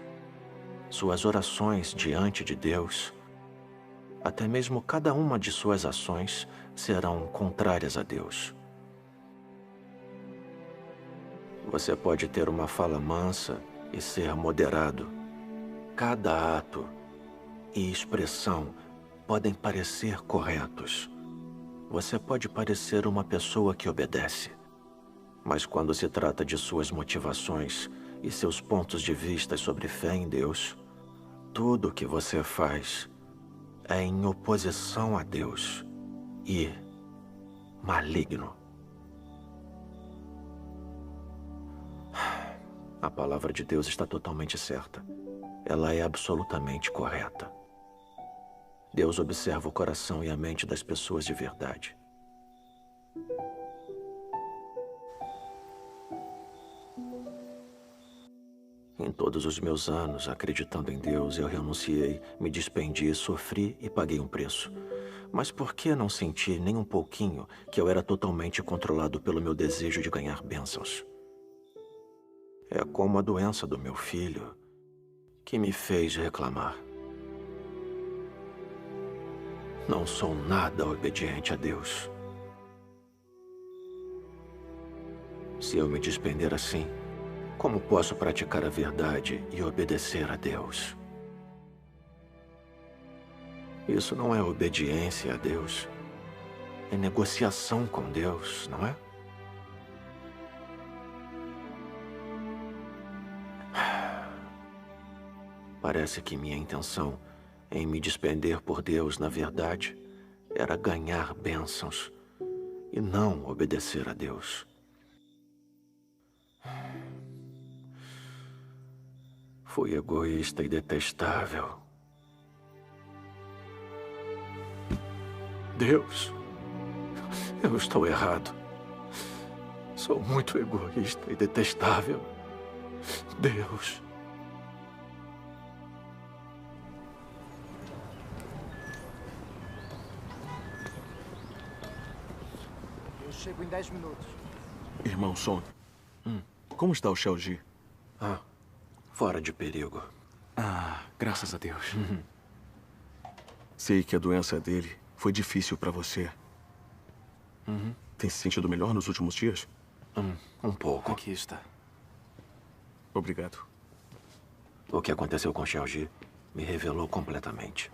suas orações diante de Deus, até mesmo cada uma de suas ações serão contrárias a Deus. Você pode ter uma fala mansa e ser moderado. Cada ato e expressão podem parecer corretos. Você pode parecer uma pessoa que obedece. Mas quando se trata de suas motivações e seus pontos de vista sobre fé em Deus, tudo o que você faz é em oposição a Deus e maligno. A palavra de Deus está totalmente certa. Ela é absolutamente correta. Deus observa o coração e a mente das pessoas de verdade. Em todos os meus anos, acreditando em Deus, eu renunciei, me despendi, sofri e paguei um preço. Mas por que não senti nem um pouquinho que eu era totalmente controlado pelo meu desejo de ganhar bênçãos? É como a doença do meu filho que me fez reclamar. Não sou nada obediente a Deus. Se eu me despender assim, como posso praticar a verdade e obedecer a Deus? Isso não é obediência a Deus. É negociação com Deus, não é? Parece que minha intenção em me despender por Deus, na verdade, era ganhar bênçãos e não obedecer a Deus. Fui egoísta e detestável. Deus, eu estou errado. Sou muito egoísta e detestável. Deus. Eu chego em 10 minutos. Irmão Son, como está o Xiaoji? Fora de perigo. Graças a Deus. Sei que a doença dele foi difícil para você. Tem se sentido melhor nos últimos dias? Um pouco. Aqui está. Obrigado. O que aconteceu com Xiaoji me revelou completamente.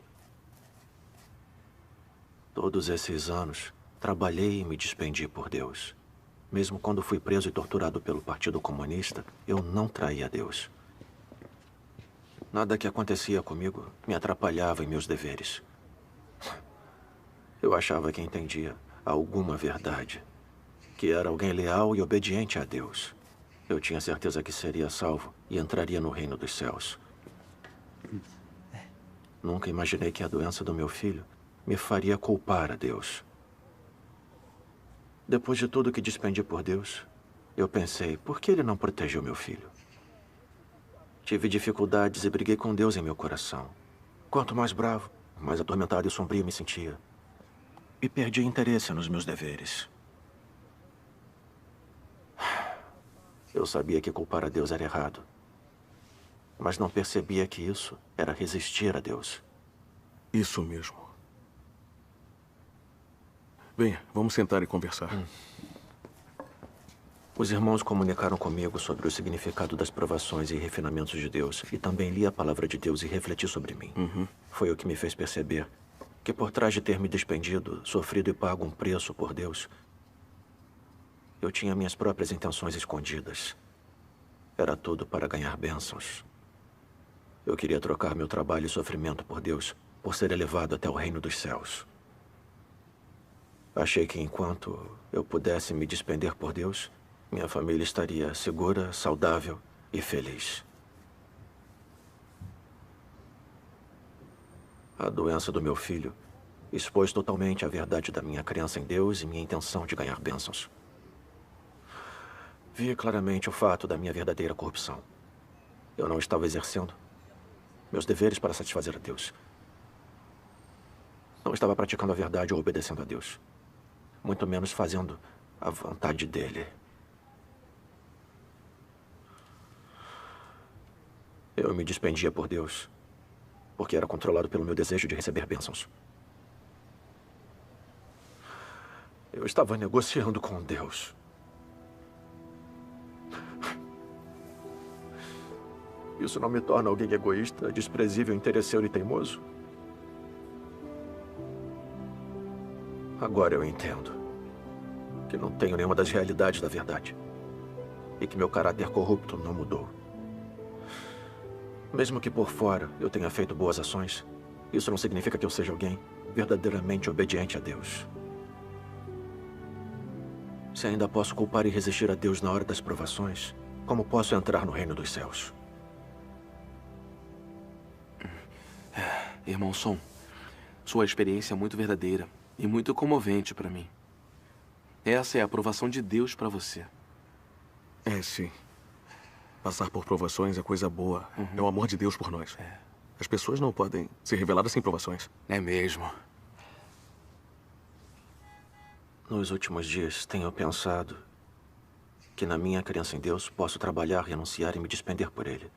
Todos esses anos, trabalhei e me despendi por Deus. Mesmo quando fui preso e torturado pelo Partido Comunista, eu não traí a Deus. Nada que acontecia comigo me atrapalhava em meus deveres. Eu achava que entendia alguma verdade, que era alguém leal e obediente a Deus. Eu tinha certeza que seria salvo e entraria no reino dos céus. Nunca imaginei que a doença do meu filho me faria culpar a Deus. Depois de tudo que despendi por Deus, eu pensei, por que ele não protegeu meu filho? Tive dificuldades e briguei com Deus em meu coração. Quanto mais bravo, mais atormentado e sombrio me sentia. E perdi interesse nos meus deveres. Eu sabia que culpar a Deus era errado. Mas não percebia que isso era resistir a Deus. Isso mesmo. Venha, vamos sentar e conversar. Os irmãos comunicaram comigo sobre o significado das provações e refinamentos de Deus. E também li a palavra de Deus e refleti sobre mim. Foi o que me fez perceber que por trás de ter me despendido, sofrido e pago um preço por Deus, eu tinha minhas próprias intenções escondidas. Era tudo para ganhar bênçãos. Eu queria trocar meu trabalho e sofrimento por Deus, por ser elevado até o reino dos céus. Achei que enquanto eu pudesse me despender por Deus, minha família estaria segura, saudável e feliz. A doença do meu filho expôs totalmente a verdade da minha crença em Deus e minha intenção de ganhar bênçãos. Vi claramente o fato da minha verdadeira corrupção. Eu não estava exercendo meus deveres para satisfazer a Deus. Não estava praticando a verdade ou obedecendo a Deus. Muito menos fazendo a vontade dele. Eu me despendia por Deus, porque era controlado pelo meu desejo de receber bênçãos. Eu estava negociando com Deus. Isso não me torna alguém egoísta, desprezível, interesseiro e teimoso? Agora eu entendo que não tenho nenhuma das realidades da verdade e que meu caráter corrupto não mudou. Mesmo que por fora eu tenha feito boas ações, isso não significa que eu seja alguém verdadeiramente obediente a Deus. Se ainda posso culpar e resistir a Deus na hora das provações, como posso entrar no reino dos céus? Irmão Son, sua experiência é muito verdadeira e muito comovente para mim. Essa é a aprovação de Deus para você. É, sim. Passar por provações é coisa boa. É o amor de Deus por nós. As pessoas não podem ser reveladas sem provações. É mesmo. Nos últimos dias, tenho pensado que na minha crença em Deus posso trabalhar, renunciar e me despender por Ele.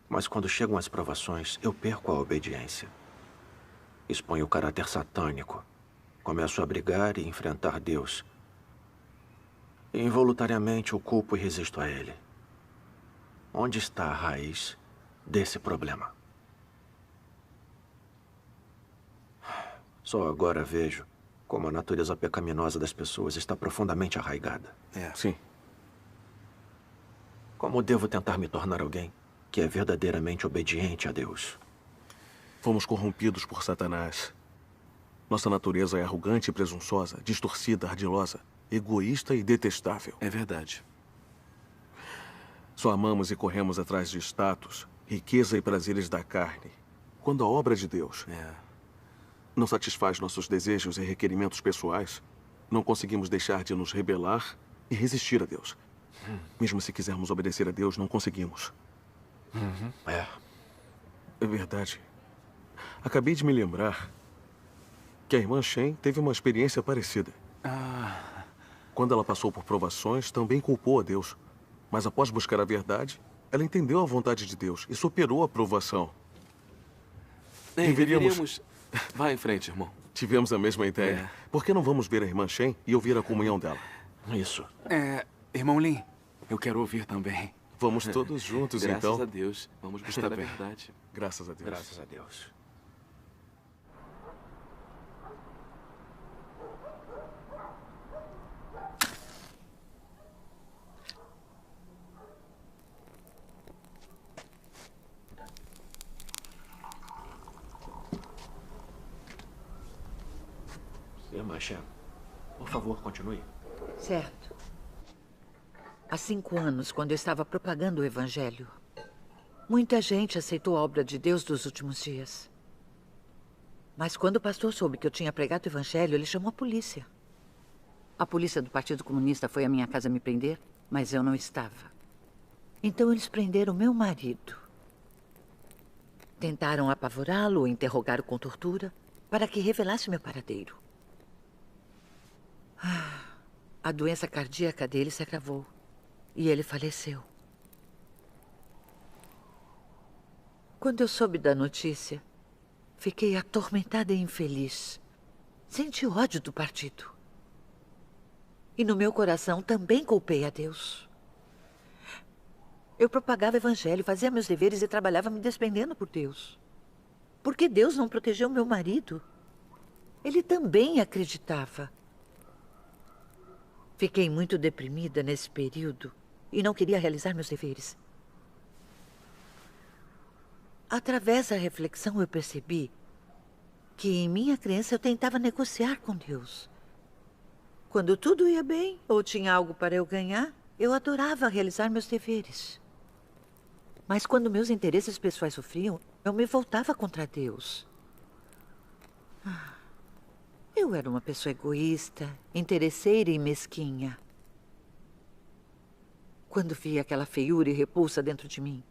Mas quando chegam as provações, eu perco a obediência. Exponho o caráter satânico. Começo a brigar e enfrentar Deus. E involuntariamente o culpo e resisto a Ele. Onde está a raiz desse problema? Só agora vejo como a natureza pecaminosa das pessoas está profundamente arraigada. Sim. Como devo tentar me tornar alguém que é verdadeiramente obediente a Deus? Fomos corrompidos por Satanás. Nossa natureza é arrogante e presunçosa, distorcida, ardilosa, egoísta e detestável. É verdade. Só amamos e corremos atrás de status, riqueza e prazeres da carne, quando a obra de Deus não satisfaz nossos desejos e requerimentos pessoais, não conseguimos deixar de nos rebelar e resistir a Deus. Mesmo se quisermos obedecer a Deus, não conseguimos. É verdade. Acabei de me lembrar que a irmã Shen teve uma experiência parecida. Quando ela passou por provações, também culpou a Deus. Mas após buscar a verdade, ela entendeu a vontade de Deus e superou a provação. Deveríamos Vá em frente, irmão. Tivemos a mesma ideia. Por que não vamos ver a irmã Shen e ouvir a comunhão dela? Isso. Irmão Lin, eu quero ouvir também. Vamos todos juntos, Graças então. Graças a Deus. Vamos buscar a verdade. Graças a Deus. Graças a Deus. Irmã Shen, por favor, continue. Certo. Há 5 anos, quando eu estava propagando o Evangelho, muita gente aceitou a obra de Deus dos últimos dias. Mas quando o pastor soube que eu tinha pregado o Evangelho, ele chamou a polícia. A polícia do Partido Comunista foi à minha casa me prender, mas eu não estava. Então eles prenderam meu marido. Tentaram apavorá-lo, interrogá-lo com tortura, para que revelasse meu paradeiro. A doença cardíaca dele se agravou e ele faleceu. Quando eu soube da notícia, fiquei atormentada e infeliz. Senti ódio do partido. E no meu coração também culpei a Deus. Eu propagava o Evangelho, fazia meus deveres e trabalhava me despendendo por Deus. Por que Deus não protegeu meu marido? Ele também acreditava. Fiquei muito deprimida nesse período e não queria realizar meus deveres. Através da reflexão, eu percebi que em minha crença eu tentava negociar com Deus. Quando tudo ia bem ou tinha algo para eu ganhar, eu adorava realizar meus deveres. Mas quando meus interesses pessoais sofriam, eu me voltava contra Deus. Eu era uma pessoa egoísta, interesseira e mesquinha. Quando vi aquela feiura e repulsa dentro de mim,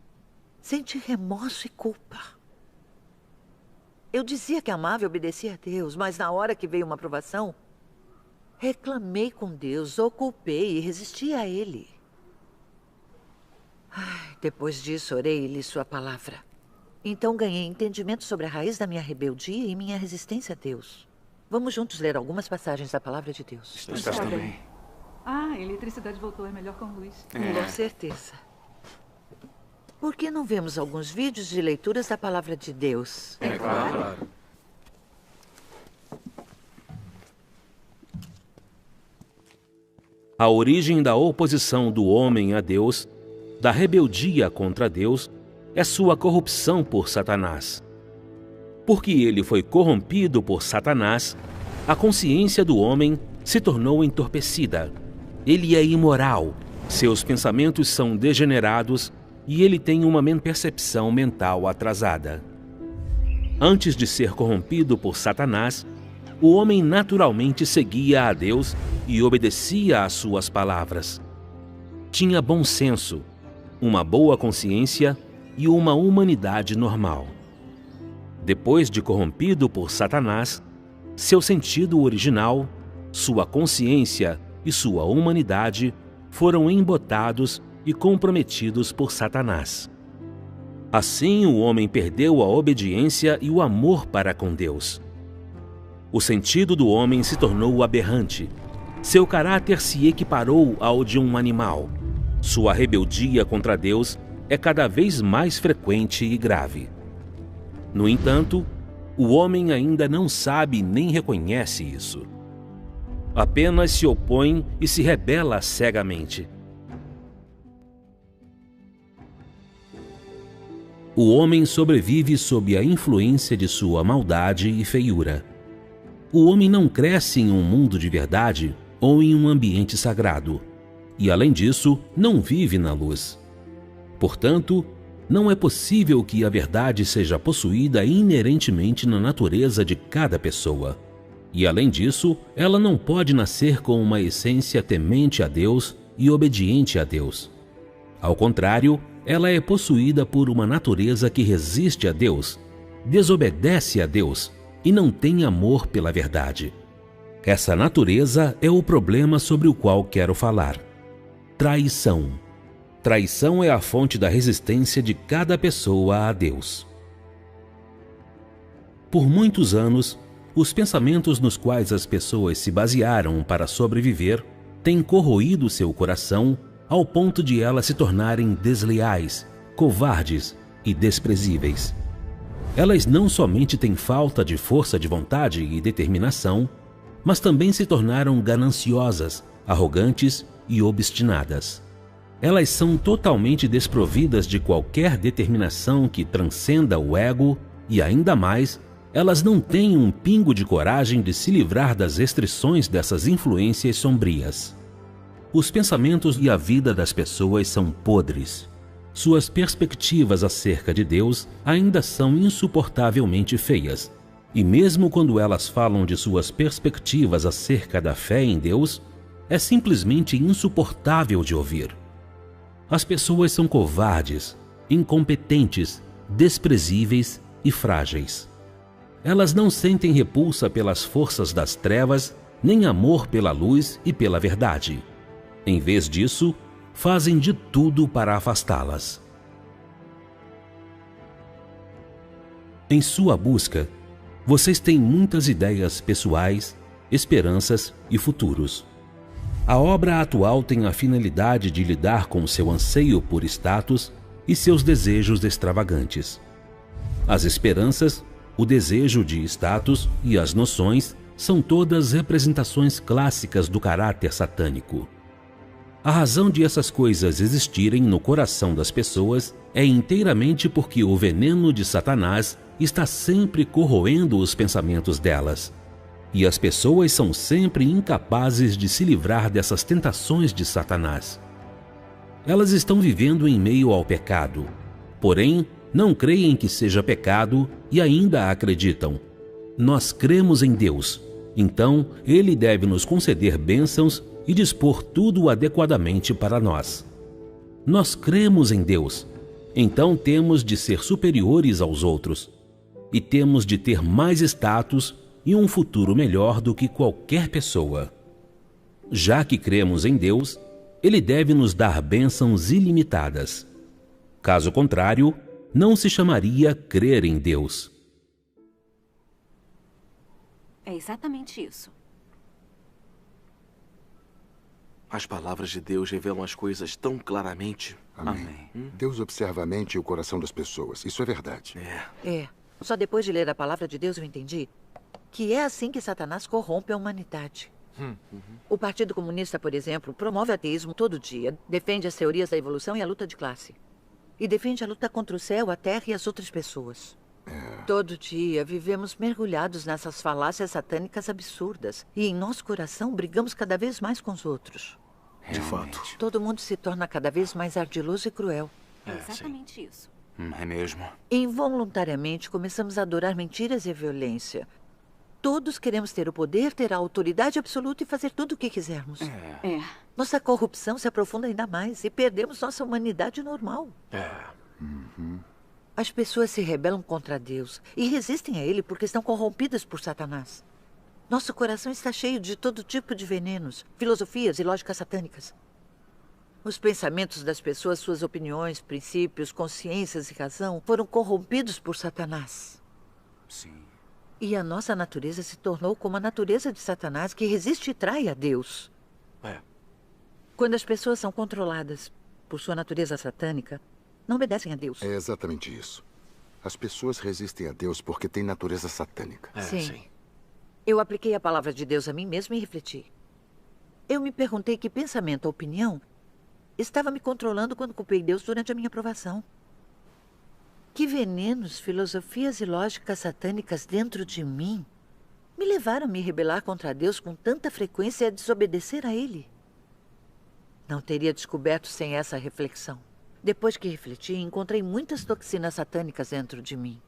senti remorso e culpa. Eu dizia que amava e obedecia a Deus, mas na hora que veio uma provação, reclamei com Deus, o culpei e resisti a Ele. Depois disso, orei e li sua palavra. Então ganhei entendimento sobre a raiz da minha rebeldia e minha resistência a Deus. Vamos juntos ler algumas passagens da palavra de Deus. Está bem. A eletricidade voltou, é melhor com luz. Com certeza. Por que não vemos alguns vídeos de leituras da palavra de Deus? É claro. A origem da oposição do homem a Deus, da rebeldia contra Deus, é sua corrupção por Satanás. Porque ele foi corrompido por Satanás, a consciência do homem se tornou entorpecida. Ele é imoral, seus pensamentos são degenerados e ele tem uma percepção mental atrasada. Antes de ser corrompido por Satanás, o homem naturalmente seguia a Deus e obedecia às suas palavras. Tinha bom senso, uma boa consciência e uma humanidade normal. Depois de corrompido por Satanás, seu sentido original, sua consciência e sua humanidade foram embotados e comprometidos por Satanás. Assim, o homem perdeu a obediência e o amor para com Deus. O sentido do homem se tornou aberrante. Seu caráter se equiparou ao de um animal. Sua rebeldia contra Deus é cada vez mais frequente e grave. No entanto, o homem ainda não sabe nem reconhece isso. Apenas se opõe e se rebela cegamente. O homem sobrevive sob a influência de sua maldade e feiura. O homem não cresce em um mundo de verdade ou em um ambiente sagrado. E, além disso, não vive na luz. Portanto, não é possível que a verdade seja possuída inerentemente na natureza de cada pessoa. E, além disso, ela não pode nascer com uma essência temente a Deus e obediente a Deus. Ao contrário, ela é possuída por uma natureza que resiste a Deus, desobedece a Deus e não tem amor pela verdade. Essa natureza é o problema sobre o qual quero falar. Traição. Traição é a fonte da resistência de cada pessoa a Deus. Por muitos anos, os pensamentos nos quais as pessoas se basearam para sobreviver têm corroído seu coração ao ponto de elas se tornarem desleais, covardes e desprezíveis. Elas não somente têm falta de força de vontade e determinação, mas também se tornaram gananciosas, arrogantes e obstinadas. Elas são totalmente desprovidas de qualquer determinação que transcenda o ego e, ainda mais, elas não têm um pingo de coragem de se livrar das restrições dessas influências sombrias. Os pensamentos e a vida das pessoas são podres. Suas perspectivas acerca de Deus ainda são insuportavelmente feias. E mesmo quando elas falam de suas perspectivas acerca da fé em Deus, é simplesmente insuportável de ouvir. As pessoas são covardes, incompetentes, desprezíveis e frágeis. Elas não sentem repulsa pelas forças das trevas, nem amor pela luz e pela verdade. Em vez disso, fazem de tudo para afastá-las. Em sua busca, vocês têm muitas ideias pessoais, esperanças e futuros. A obra atual tem a finalidade de lidar com seu anseio por status e seus desejos extravagantes. As esperanças, o desejo de status e as noções são todas representações clássicas do caráter satânico. A razão de essas coisas existirem no coração das pessoas é inteiramente porque o veneno de Satanás está sempre corroendo os pensamentos delas. E as pessoas são sempre incapazes de se livrar dessas tentações de Satanás. Elas estão vivendo em meio ao pecado, porém não creem que seja pecado e ainda acreditam. Nós cremos em Deus, então Ele deve nos conceder bênçãos e dispor tudo adequadamente para nós. Nós cremos em Deus, então temos de ser superiores aos outros e temos de ter mais status e um futuro melhor do que qualquer pessoa. Já que cremos em Deus, Ele deve nos dar bênçãos ilimitadas. Caso contrário, não se chamaria crer em Deus. É exatamente isso. As palavras de Deus revelam as coisas tão claramente. Amém. Deus observa a mente e o coração das pessoas. Isso é verdade. Só depois de ler a palavra de Deus eu entendi que é assim que Satanás corrompe a humanidade. O Partido Comunista, por exemplo, promove o ateísmo todo dia, defende as teorias da evolução e a luta de classe. E defende a luta contra o céu, a terra e as outras pessoas. Todo dia vivemos mergulhados nessas falácias satânicas absurdas. E em nosso coração brigamos cada vez mais com os outros. De fato. Todo mundo se torna cada vez mais ardiloso e cruel. É exatamente isso. É mesmo. Involuntariamente começamos a adorar mentiras e violência. Todos queremos ter o poder, ter a autoridade absoluta e fazer tudo o que quisermos. Nossa corrupção se aprofunda ainda mais e perdemos nossa humanidade normal. As pessoas se rebelam contra Deus e resistem a Ele porque estão corrompidas por Satanás. Nosso coração está cheio de todo tipo de venenos, filosofias e lógicas satânicas. Os pensamentos das pessoas, suas opiniões, princípios, consciências e razão foram corrompidos por Satanás. Sim. E a nossa natureza se tornou como a natureza de Satanás, que resiste e trai a Deus. Quando as pessoas são controladas por sua natureza satânica, não obedecem a Deus. É exatamente isso. As pessoas resistem a Deus porque têm natureza satânica. Sim. Eu apliquei a palavra de Deus a mim mesma e refleti. Eu me perguntei que pensamento ou opinião estava me controlando quando culpei Deus durante a minha provação. Que venenos, filosofias e lógicas satânicas dentro de mim me levaram a me rebelar contra Deus com tanta frequência e a desobedecer a Ele. Não teria descoberto sem essa reflexão. Depois que refleti, encontrei muitas toxinas satânicas dentro de mim.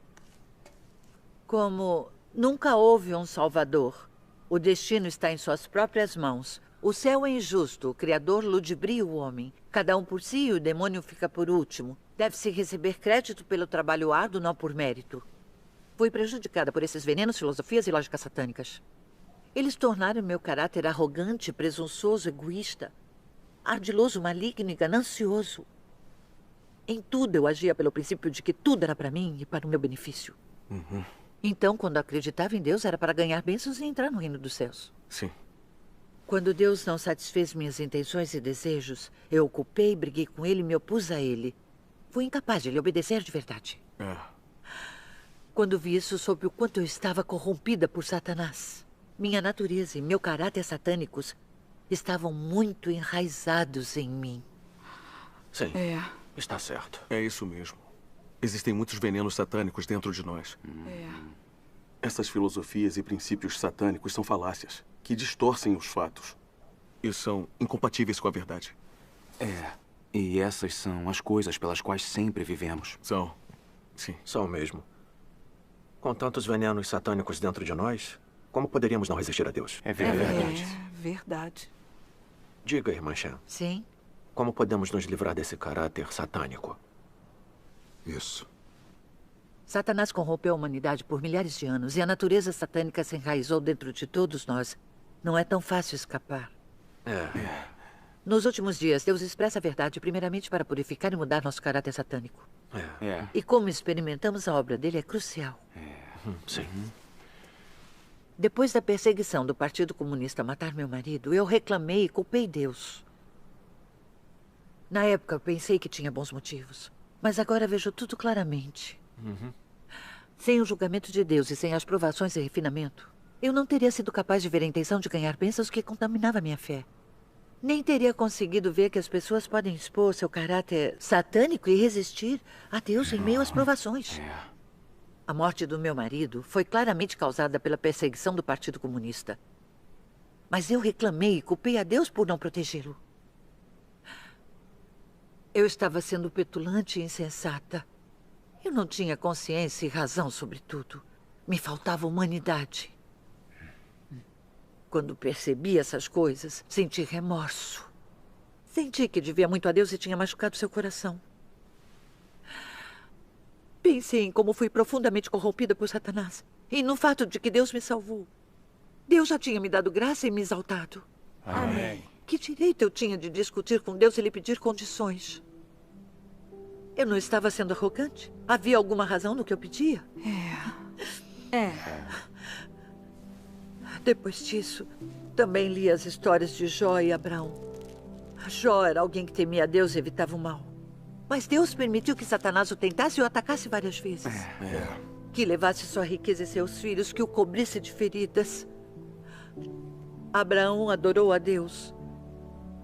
Como nunca houve um Salvador. O destino está em suas próprias mãos. O céu é injusto, o Criador ludibria o homem. Cada um por si e o demônio fica por último. Deve-se receber crédito pelo trabalho árduo, não por mérito. Fui prejudicada por esses venenos, filosofias e lógicas satânicas. Eles tornaram meu caráter arrogante, presunçoso, egoísta, ardiloso, maligno e ganancioso. Em tudo eu agia pelo princípio de que tudo era para mim e para o meu benefício. Então, quando acreditava em Deus, era para ganhar bênçãos e entrar no reino dos céus. Sim. Quando Deus não satisfez minhas intenções e desejos, eu o culpei, briguei com ele e me opus a ele. Fui incapaz de lhe obedecer de verdade. Quando vi isso, soube o quanto eu estava corrompida por Satanás. Minha natureza e meu caráter satânicos estavam muito enraizados em mim. Sim, está certo. É isso mesmo. Existem muitos venenos satânicos dentro de nós. Essas filosofias e princípios satânicos são falácias que distorcem os fatos e são incompatíveis com a verdade. E essas são as coisas pelas quais sempre vivemos. São. Sim. São mesmo. Com tantos venenos satânicos dentro de nós, como poderíamos não resistir a Deus? É verdade. Verdade. Diga, irmã Shan. Sim? Como podemos nos livrar desse caráter satânico? Isso. Satanás corrompeu a humanidade por milhares de anos e a natureza satânica se enraizou dentro de todos nós. Não é tão fácil escapar. Nos últimos dias, Deus expressa a verdade primeiramente para purificar e mudar nosso caráter satânico. E como experimentamos a obra dele é crucial. Sim. Depois da perseguição do Partido Comunista a matar meu marido, eu reclamei e culpei Deus. Na época, eu pensei que tinha bons motivos. Mas agora vejo tudo claramente. Sem o julgamento de Deus e sem as provações e refinamento, eu não teria sido capaz de ver a intenção de ganhar bênçãos que contaminava minha fé. Nem teria conseguido ver que as pessoas podem expor seu caráter satânico e resistir a Deus em meio às provações. A morte do meu marido foi claramente causada pela perseguição do Partido Comunista. Mas eu reclamei e culpei a Deus por não protegê-lo. Eu estava sendo petulante e insensata. Eu não tinha consciência e razão sobre tudo. Me faltava humanidade. Quando percebi essas coisas, senti remorso. Senti que devia muito a Deus e tinha machucado seu coração. Pensei em como fui profundamente corrompida por Satanás e no fato de que Deus me salvou. Deus já tinha me dado graça e me exaltado. Amém. Que direito eu tinha de discutir com Deus e lhe pedir condições? Eu não estava sendo arrogante? Havia alguma razão no que eu pedia? Depois disso, também li as histórias de Jó e Abraão. Jó era alguém que temia a Deus e evitava o mal. Mas Deus permitiu que Satanás o tentasse e o atacasse várias vezes. Que levasse sua riqueza e seus filhos, que o cobrisse de feridas. Abraão adorou a Deus.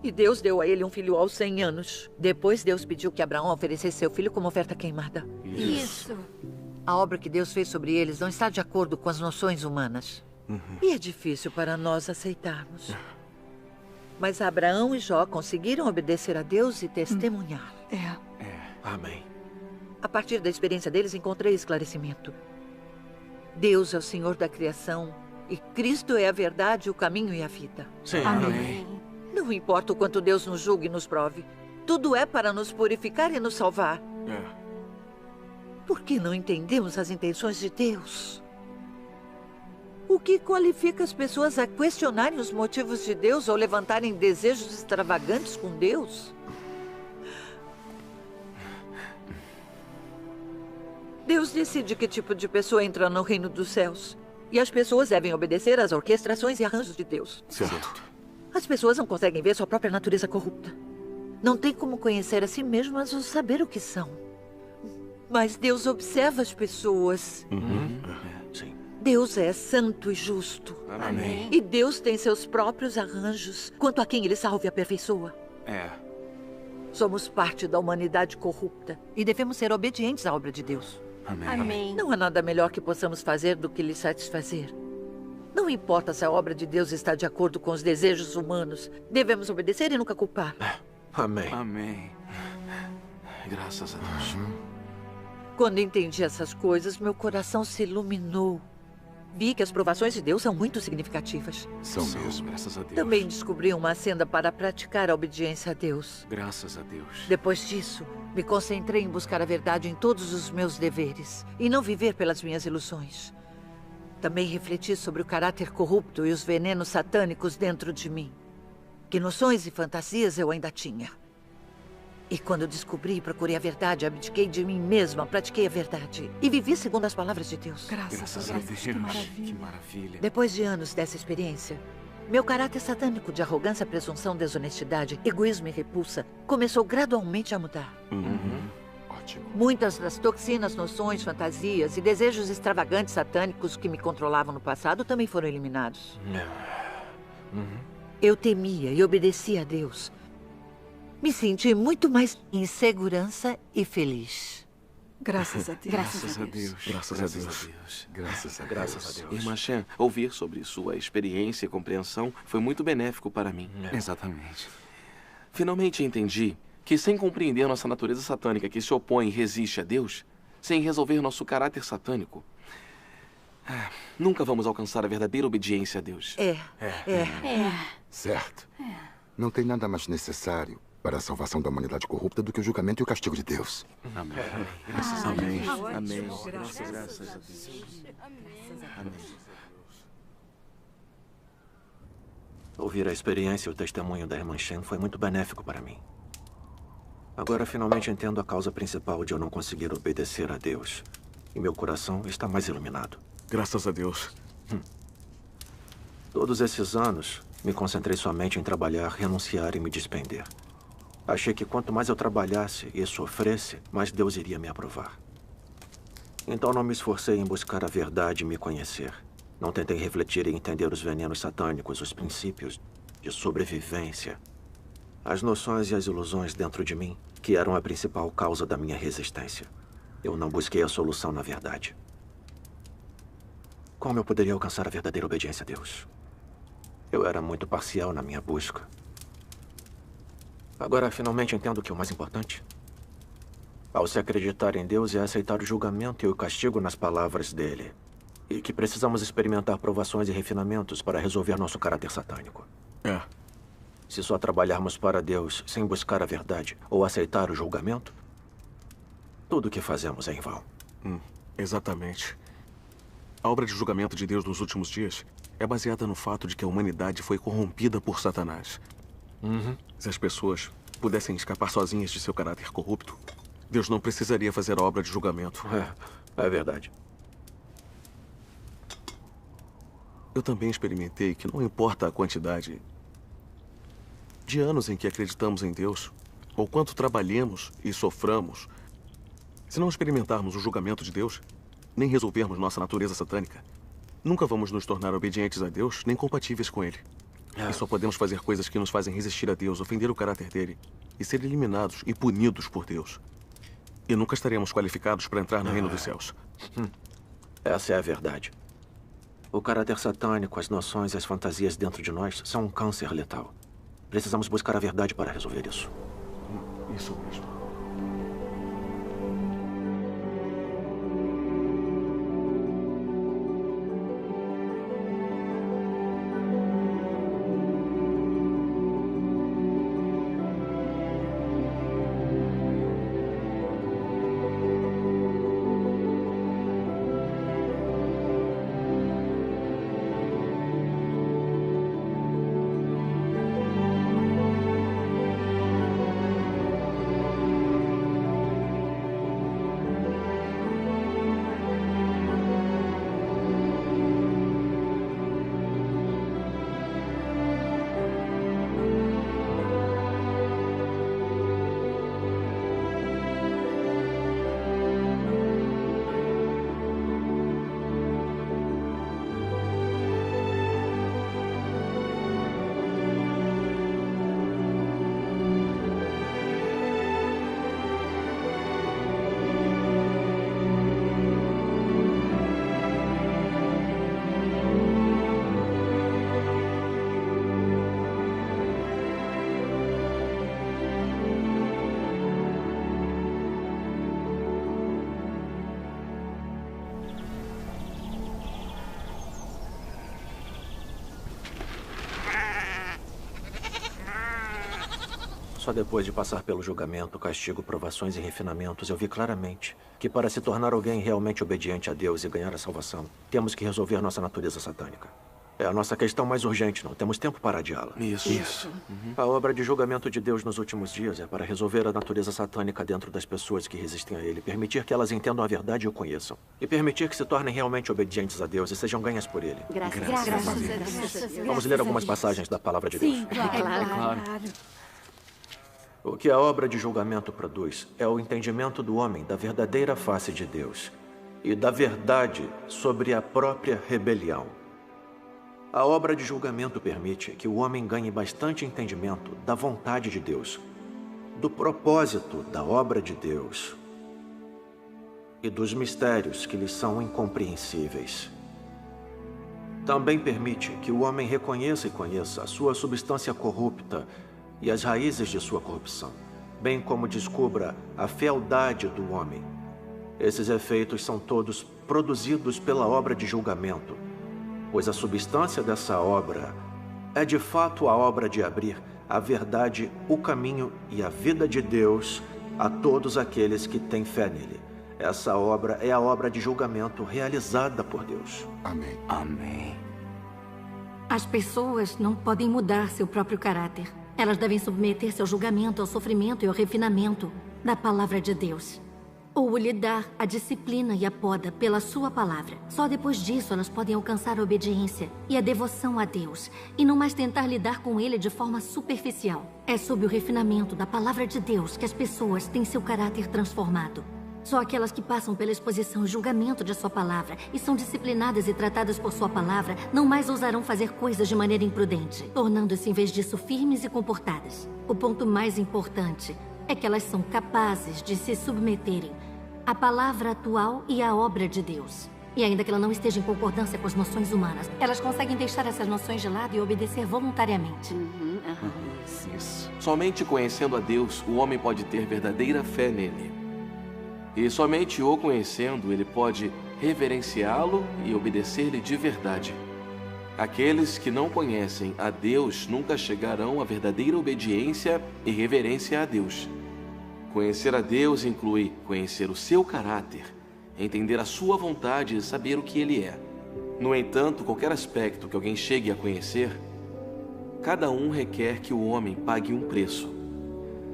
E Deus deu a ele um filho aos 100 anos. Depois, Deus pediu que Abraão oferecesse seu filho como oferta queimada. Isso. A obra que Deus fez sobre eles não está de acordo com as noções humanas. E é difícil para nós aceitarmos. Mas Abraão e Jó conseguiram obedecer a Deus e testemunhar. Amém. A partir da experiência deles, encontrei esclarecimento. Deus é o Senhor da criação e Cristo é a verdade, o caminho e a vida. Sim. Amém. Não importa o quanto Deus nos julgue e nos prove. Tudo é para nos purificar e nos salvar. Por que não entendemos as intenções de Deus? O que qualifica as pessoas a questionarem os motivos de Deus ou levantarem desejos extravagantes com Deus? Deus decide que tipo de pessoa entra no reino dos céus. E as pessoas devem obedecer às orquestrações e arranjos de Deus. Certo. As pessoas não conseguem ver sua própria natureza corrupta. Não tem como conhecer a si mesmas ou saber o que são. Mas Deus observa as pessoas. Sim. Deus é santo e justo. Amém. E Deus tem seus próprios arranjos quanto a quem Ele salve e aperfeiçoa. Somos parte da humanidade corrupta e devemos ser obedientes à obra de Deus. Amém. Não há nada melhor que possamos fazer do que lhe satisfazer. Não importa se a obra de Deus está de acordo com os desejos humanos. Devemos obedecer e nunca culpar. Amém. Amém. Graças a Deus. Quando entendi essas coisas, meu coração se iluminou. Vi que as provações de Deus são muito significativas. São mesmo. Graças a Deus. Também descobri uma senda para praticar a obediência a Deus. Graças a Deus. Depois disso, me concentrei em buscar a verdade em todos os meus deveres e não viver pelas minhas ilusões. Também refleti sobre o caráter corrupto e os venenos satânicos dentro de mim. Que noções e fantasias eu ainda tinha. E quando descobri e procurei a verdade, abdiquei de mim mesma, pratiquei a verdade. E vivi segundo as palavras de Deus. Graças a Deus. Que maravilha. Depois de anos dessa experiência, meu caráter satânico de arrogância, presunção, desonestidade, egoísmo e repulsa começou gradualmente a mudar. Ótimo. Muitas das toxinas, noções, fantasias e desejos extravagantes satânicos que me controlavam no passado também foram eliminados. Eu temia e obedecia a Deus. Me senti muito mais em segurança e feliz. Graças a Deus. Graças a Deus. Graças a Deus. Graças a Deus. Graças a Deus. Irmã Shen, ouvir sobre sua experiência e compreensão foi muito benéfico para mim. Exatamente. Finalmente entendi que, sem compreender nossa natureza satânica que se opõe e resiste a Deus, sem resolver nosso caráter satânico, nunca vamos alcançar a verdadeira obediência a Deus. Certo. Não tem nada mais necessário para a salvação da humanidade corrupta do que o julgamento e o castigo de Deus. Amém. Graças a Amém. Deus. Amém. Graças a Deus. Amém. Ouvir a experiência e o testemunho da irmã Shen foi muito benéfico para mim. Agora finalmente entendo a causa principal de eu não conseguir obedecer a Deus. E meu coração está mais iluminado. Graças a Deus. Todos esses anos, me concentrei somente em trabalhar, renunciar e me despender. Achei que quanto mais eu trabalhasse e sofresse, mais Deus iria me aprovar. Então não me esforcei em buscar a verdade e me conhecer. Não tentei refletir e entender os venenos satânicos, os princípios de sobrevivência, as noções e as ilusões dentro de mim, que eram a principal causa da minha resistência. Eu não busquei a solução na verdade. Como eu poderia alcançar a verdadeira obediência a Deus? Eu era muito parcial na minha busca. Agora, finalmente entendo que o mais importante, ao se acreditar em Deus, é aceitar o julgamento e o castigo nas palavras dele. E que precisamos experimentar provações e refinamentos para resolver nosso caráter satânico. Se só trabalharmos para Deus sem buscar a verdade ou aceitar o julgamento, tudo o que fazemos é em vão. Exatamente. A obra de julgamento de Deus nos últimos dias é baseada no fato de que a humanidade foi corrompida por Satanás. Se as pessoas pudessem escapar sozinhas de seu caráter corrupto, Deus não precisaria fazer a obra de julgamento. É verdade. Eu também experimentei que não importa a quantidade de anos em que acreditamos em Deus, ou quanto trabalhemos e soframos, se não experimentarmos o julgamento de Deus, nem resolvermos nossa natureza satânica, nunca vamos nos tornar obedientes a Deus, nem compatíveis com Ele. E só podemos fazer coisas que nos fazem resistir a Deus, ofender o caráter dele e ser eliminados e punidos por Deus. E nunca estaremos qualificados para entrar no reino dos céus. Essa é a verdade. O caráter satânico, as noções e as fantasias dentro de nós são um câncer letal. Precisamos buscar a verdade para resolver isso. Isso mesmo. Só depois de passar pelo julgamento, castigo, provações e refinamentos, eu vi claramente que para se tornar alguém realmente obediente a Deus e ganhar a salvação, temos que resolver nossa natureza satânica. É a nossa questão mais urgente, não temos tempo para adiá-la. Isso. A obra de julgamento de Deus nos últimos dias é para resolver a natureza satânica dentro das pessoas que resistem a ele, permitir que elas entendam a verdade e o conheçam, e permitir que se tornem realmente obedientes a Deus e sejam ganhas por ele. Graças a Deus. Vamos ler algumas passagens da palavra de Deus. Sim, claro. O que a obra de julgamento produz é o entendimento do homem da verdadeira face de Deus e da verdade sobre a própria rebelião. A obra de julgamento permite que o homem ganhe bastante entendimento da vontade de Deus, do propósito da obra de Deus e dos mistérios que lhes são incompreensíveis. Também permite que o homem reconheça e conheça a sua substância corrupta e as raízes de sua corrupção, bem como descubra a fealdade do homem. Esses efeitos são todos produzidos pela obra de julgamento, pois a substância dessa obra é de fato a obra de abrir a verdade, o caminho e a vida de Deus a todos aqueles que têm fé nele. Essa obra é a obra de julgamento realizada por Deus. Amém. Amém. As pessoas não podem mudar seu próprio caráter. Elas devem submeter-se ao julgamento, ao sofrimento e ao refinamento da palavra de Deus. Ou lhe dar a disciplina e a poda pela sua palavra. Só depois disso elas podem alcançar a obediência e a devoção a Deus, e não mais tentar lidar com ele de forma superficial. É sob o refinamento da palavra de Deus que as pessoas têm seu caráter transformado. Só aquelas que passam pela exposição e julgamento de sua palavra e são disciplinadas e tratadas por sua palavra não mais ousarão fazer coisas de maneira imprudente, tornando-se em vez disso firmes e comportadas. O ponto mais importante é que elas são capazes de se submeterem à palavra atual e à obra de Deus. E ainda que ela não esteja em concordância com as noções humanas, elas conseguem deixar essas noções de lado e obedecer voluntariamente. Isso. Somente conhecendo a Deus, o homem pode ter verdadeira fé nele. E somente o conhecendo, ele pode reverenciá-lo e obedecer-lhe de verdade. Aqueles que não conhecem a Deus nunca chegarão à verdadeira obediência e reverência a Deus. Conhecer a Deus inclui conhecer o seu caráter, entender a sua vontade e saber o que ele é. No entanto, qualquer aspecto que alguém chegue a conhecer, cada um requer que o homem pague um preço.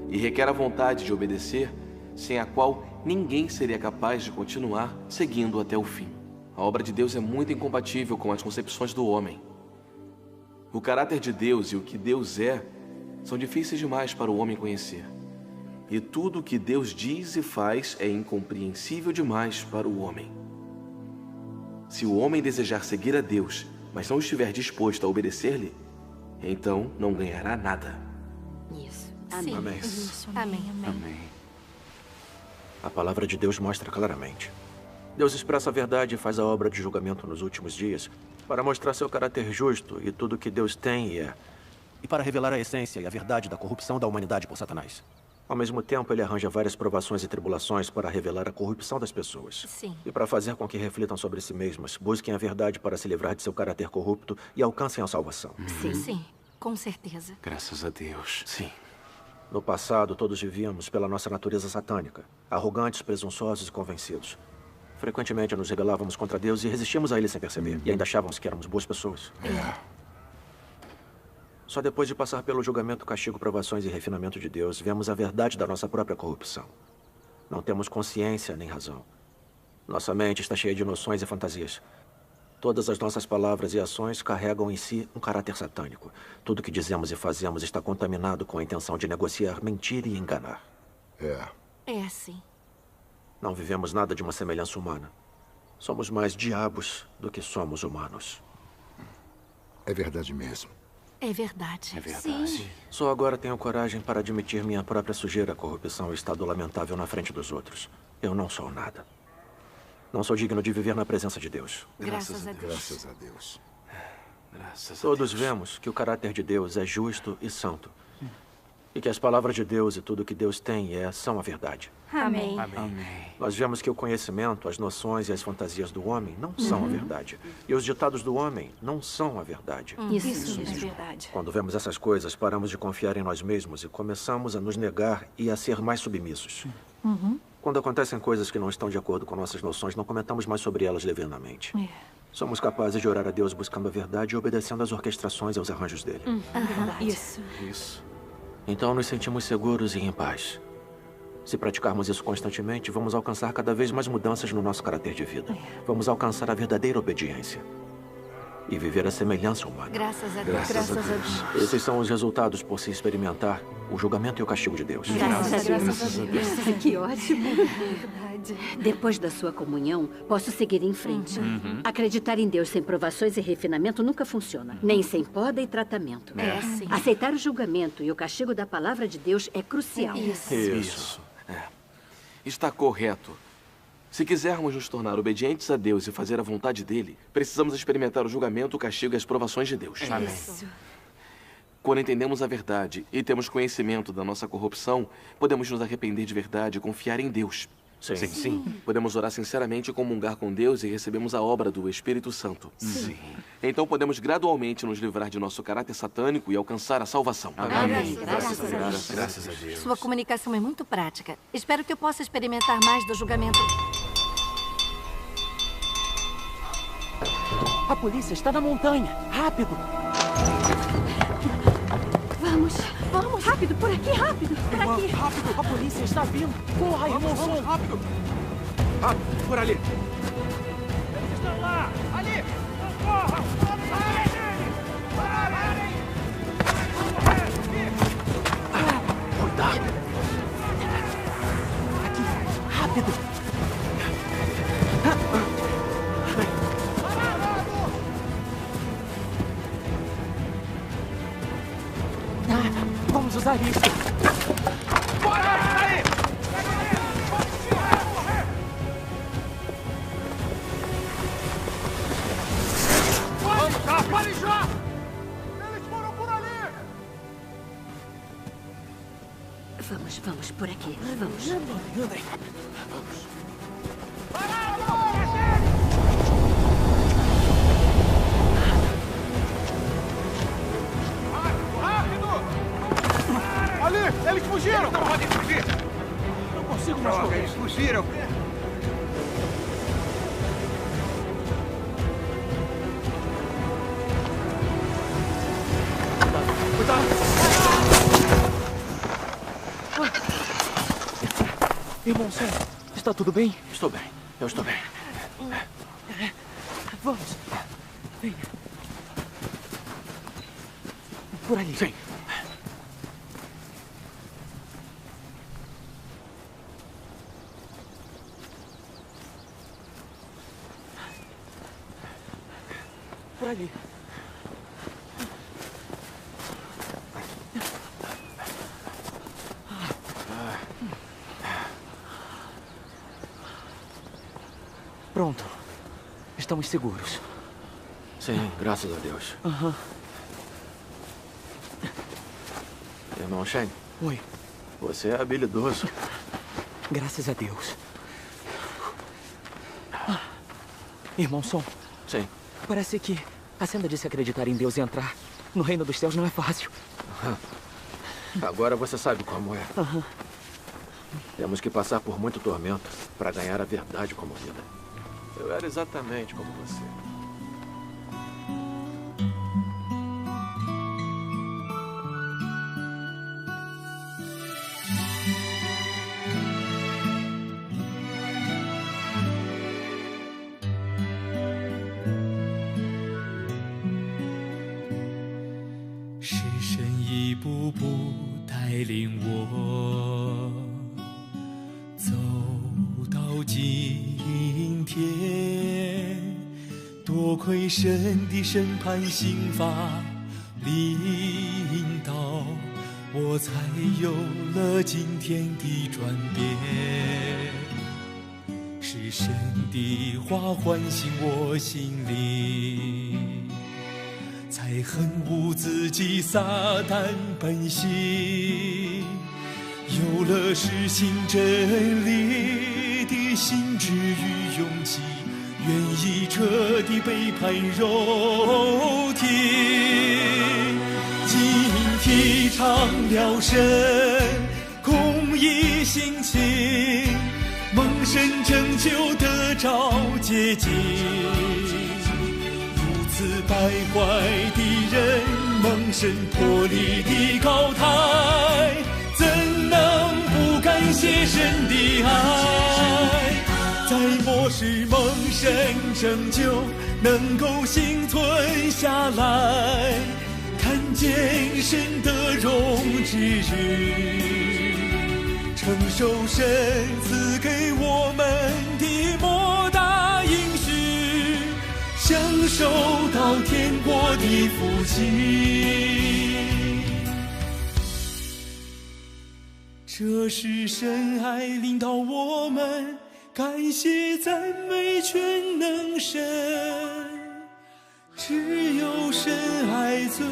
E requer a vontade de obedecer, sem a qual ninguém seria capaz de continuar seguindo até o fim. A obra de Deus é muito incompatível com as concepções do homem. O caráter de Deus e o que Deus é são difíceis demais para o homem conhecer. E tudo o que Deus diz e faz é incompreensível demais para o homem. Se o homem desejar seguir a Deus, mas não estiver disposto a obedecer-lhe, então não ganhará nada. Isso. Amém. Amém. Amém. A palavra de Deus mostra claramente. Deus expressa a verdade e faz a obra de julgamento nos últimos dias para mostrar seu caráter justo e tudo o que Deus tem e é, e para revelar a essência e a verdade da corrupção da humanidade por Satanás. Ao mesmo tempo, ele arranja várias provações e tribulações para revelar a corrupção das pessoas. Sim. E para fazer com que reflitam sobre si mesmas, busquem a verdade para se livrar de seu caráter corrupto e alcancem a salvação. Sim, com certeza. Graças a Deus. Sim. No passado, todos vivíamos pela nossa natureza satânica, arrogantes, presunçosos e convencidos. Frequentemente nos rebelávamos contra Deus e resistíamos a Ele sem perceber. E ainda achávamos que éramos boas pessoas. Só depois de passar pelo julgamento, castigo, provações e refinamento de Deus, vemos a verdade da nossa própria corrupção. Não temos consciência nem razão. Nossa mente está cheia de noções e fantasias. Todas as nossas palavras e ações carregam em si um caráter satânico. Tudo que dizemos e fazemos está contaminado com a intenção de negociar, mentir e enganar. É sim. Não vivemos nada de uma semelhança humana. Somos mais diabos do que somos humanos. É verdade mesmo. É verdade. É verdade. Sim. Só agora tenho coragem para admitir minha própria sujeira, corrupção e estado lamentável na frente dos outros. Eu não sou nada. Não sou digno de viver na presença de Deus. Graças a Deus. Graças a Deus. Graças a Todos Deus. vemos que o caráter de Deus é justo e santo. E que as palavras de Deus e tudo que Deus tem e é são a verdade. Amém. Nós vemos que o conhecimento, as noções e as fantasias do homem não são a verdade. E os ditados do homem não são a verdade. Isso é verdade. Quando vemos essas coisas, paramos de confiar em nós mesmos e começamos a nos negar e a ser mais submissos. Quando acontecem coisas que não estão de acordo com nossas noções, não comentamos mais sobre elas levianamente. Somos capazes de orar a Deus buscando a verdade e obedecendo às orquestrações e aos arranjos dele. Isso. Então nos sentimos seguros e em paz. Se praticarmos isso constantemente, vamos alcançar cada vez mais mudanças no nosso caráter de vida. Vamos alcançar a verdadeira obediência. E viver a semelhança humana. Graças a Deus. Graças a Deus. Esses são os resultados por se experimentar o julgamento e o castigo de Deus. Graças a Deus. Que ótimo. Depois da sua comunhão, posso seguir em frente. Acreditar em Deus sem provações e refinamento nunca funciona. Nem sem poda e tratamento. É assim. Aceitar o julgamento e o castigo da palavra de Deus é crucial. Isso. Está correto. Se quisermos nos tornar obedientes a Deus e fazer a vontade dele, precisamos experimentar o julgamento, o castigo e as provações de Deus. Isso. Quando entendemos a verdade e temos conhecimento da nossa corrupção, podemos nos arrepender de verdade e confiar em Deus. Sim. Podemos orar sinceramente e comungar com Deus e recebemos a obra do Espírito Santo. Sim. Então podemos gradualmente nos livrar de nosso caráter satânico e alcançar a salvação. Amém. Graças a Deus. Sua comunicação é muito prática. Espero que eu possa experimentar mais do julgamento. A polícia está na montanha. Rápido! Vamos, rápido, por aqui, rápido, por aqui. Rápido, a polícia está vindo. Corra, irmão Som. Rápido! Rápido, por ali. Eles estão lá. Ali. Não corra. Parem. Cuidado. Aqui, rápido. Vamos usar isso. Bora! Aí! Vamos, rápido! Pare já! Eles foram por ali! Vamos, por aqui, vamos. Andem. Vamos. Ali! Eles fugiram! Eles não podem fugir! Não consigo mais correr. Eles fugiram! Cuidado! Irmão Sam, está tudo bem? Estou bem. Eu estou bem. Vamos. Venha. Por ali. Sim. Por ali. Pronto. Estamos seguros. Sim, graças a Deus. Irmão Shane. Oi. Você é habilidoso. Graças a Deus. Irmão Som. Sim. Parece que a Senda disse acreditar em Deus e entrar no reino dos céus não é fácil. Agora você sabe como é. Temos que passar por muito tormento para ganhar a verdade como vida. Eu era exatamente como você.神的审判刑罚领导，我才有了今天的转变。是神的话唤醒我心灵，才恨恶自己撒旦本性，有了实行真理的心智与勇气。愿意彻底背叛肉体，今提倡了神公义性情，蒙神拯救得着捷径。败坏的人蒙神脱离的高台，怎能不感谢神的爱？在末世蒙神拯救，能够幸存下来，看见神的荣之日，承受神赐给我们的莫大应许，享受到天国的福气。这是神爱领导我们，感谢赞美全能神，只有神爱最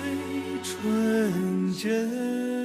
纯真。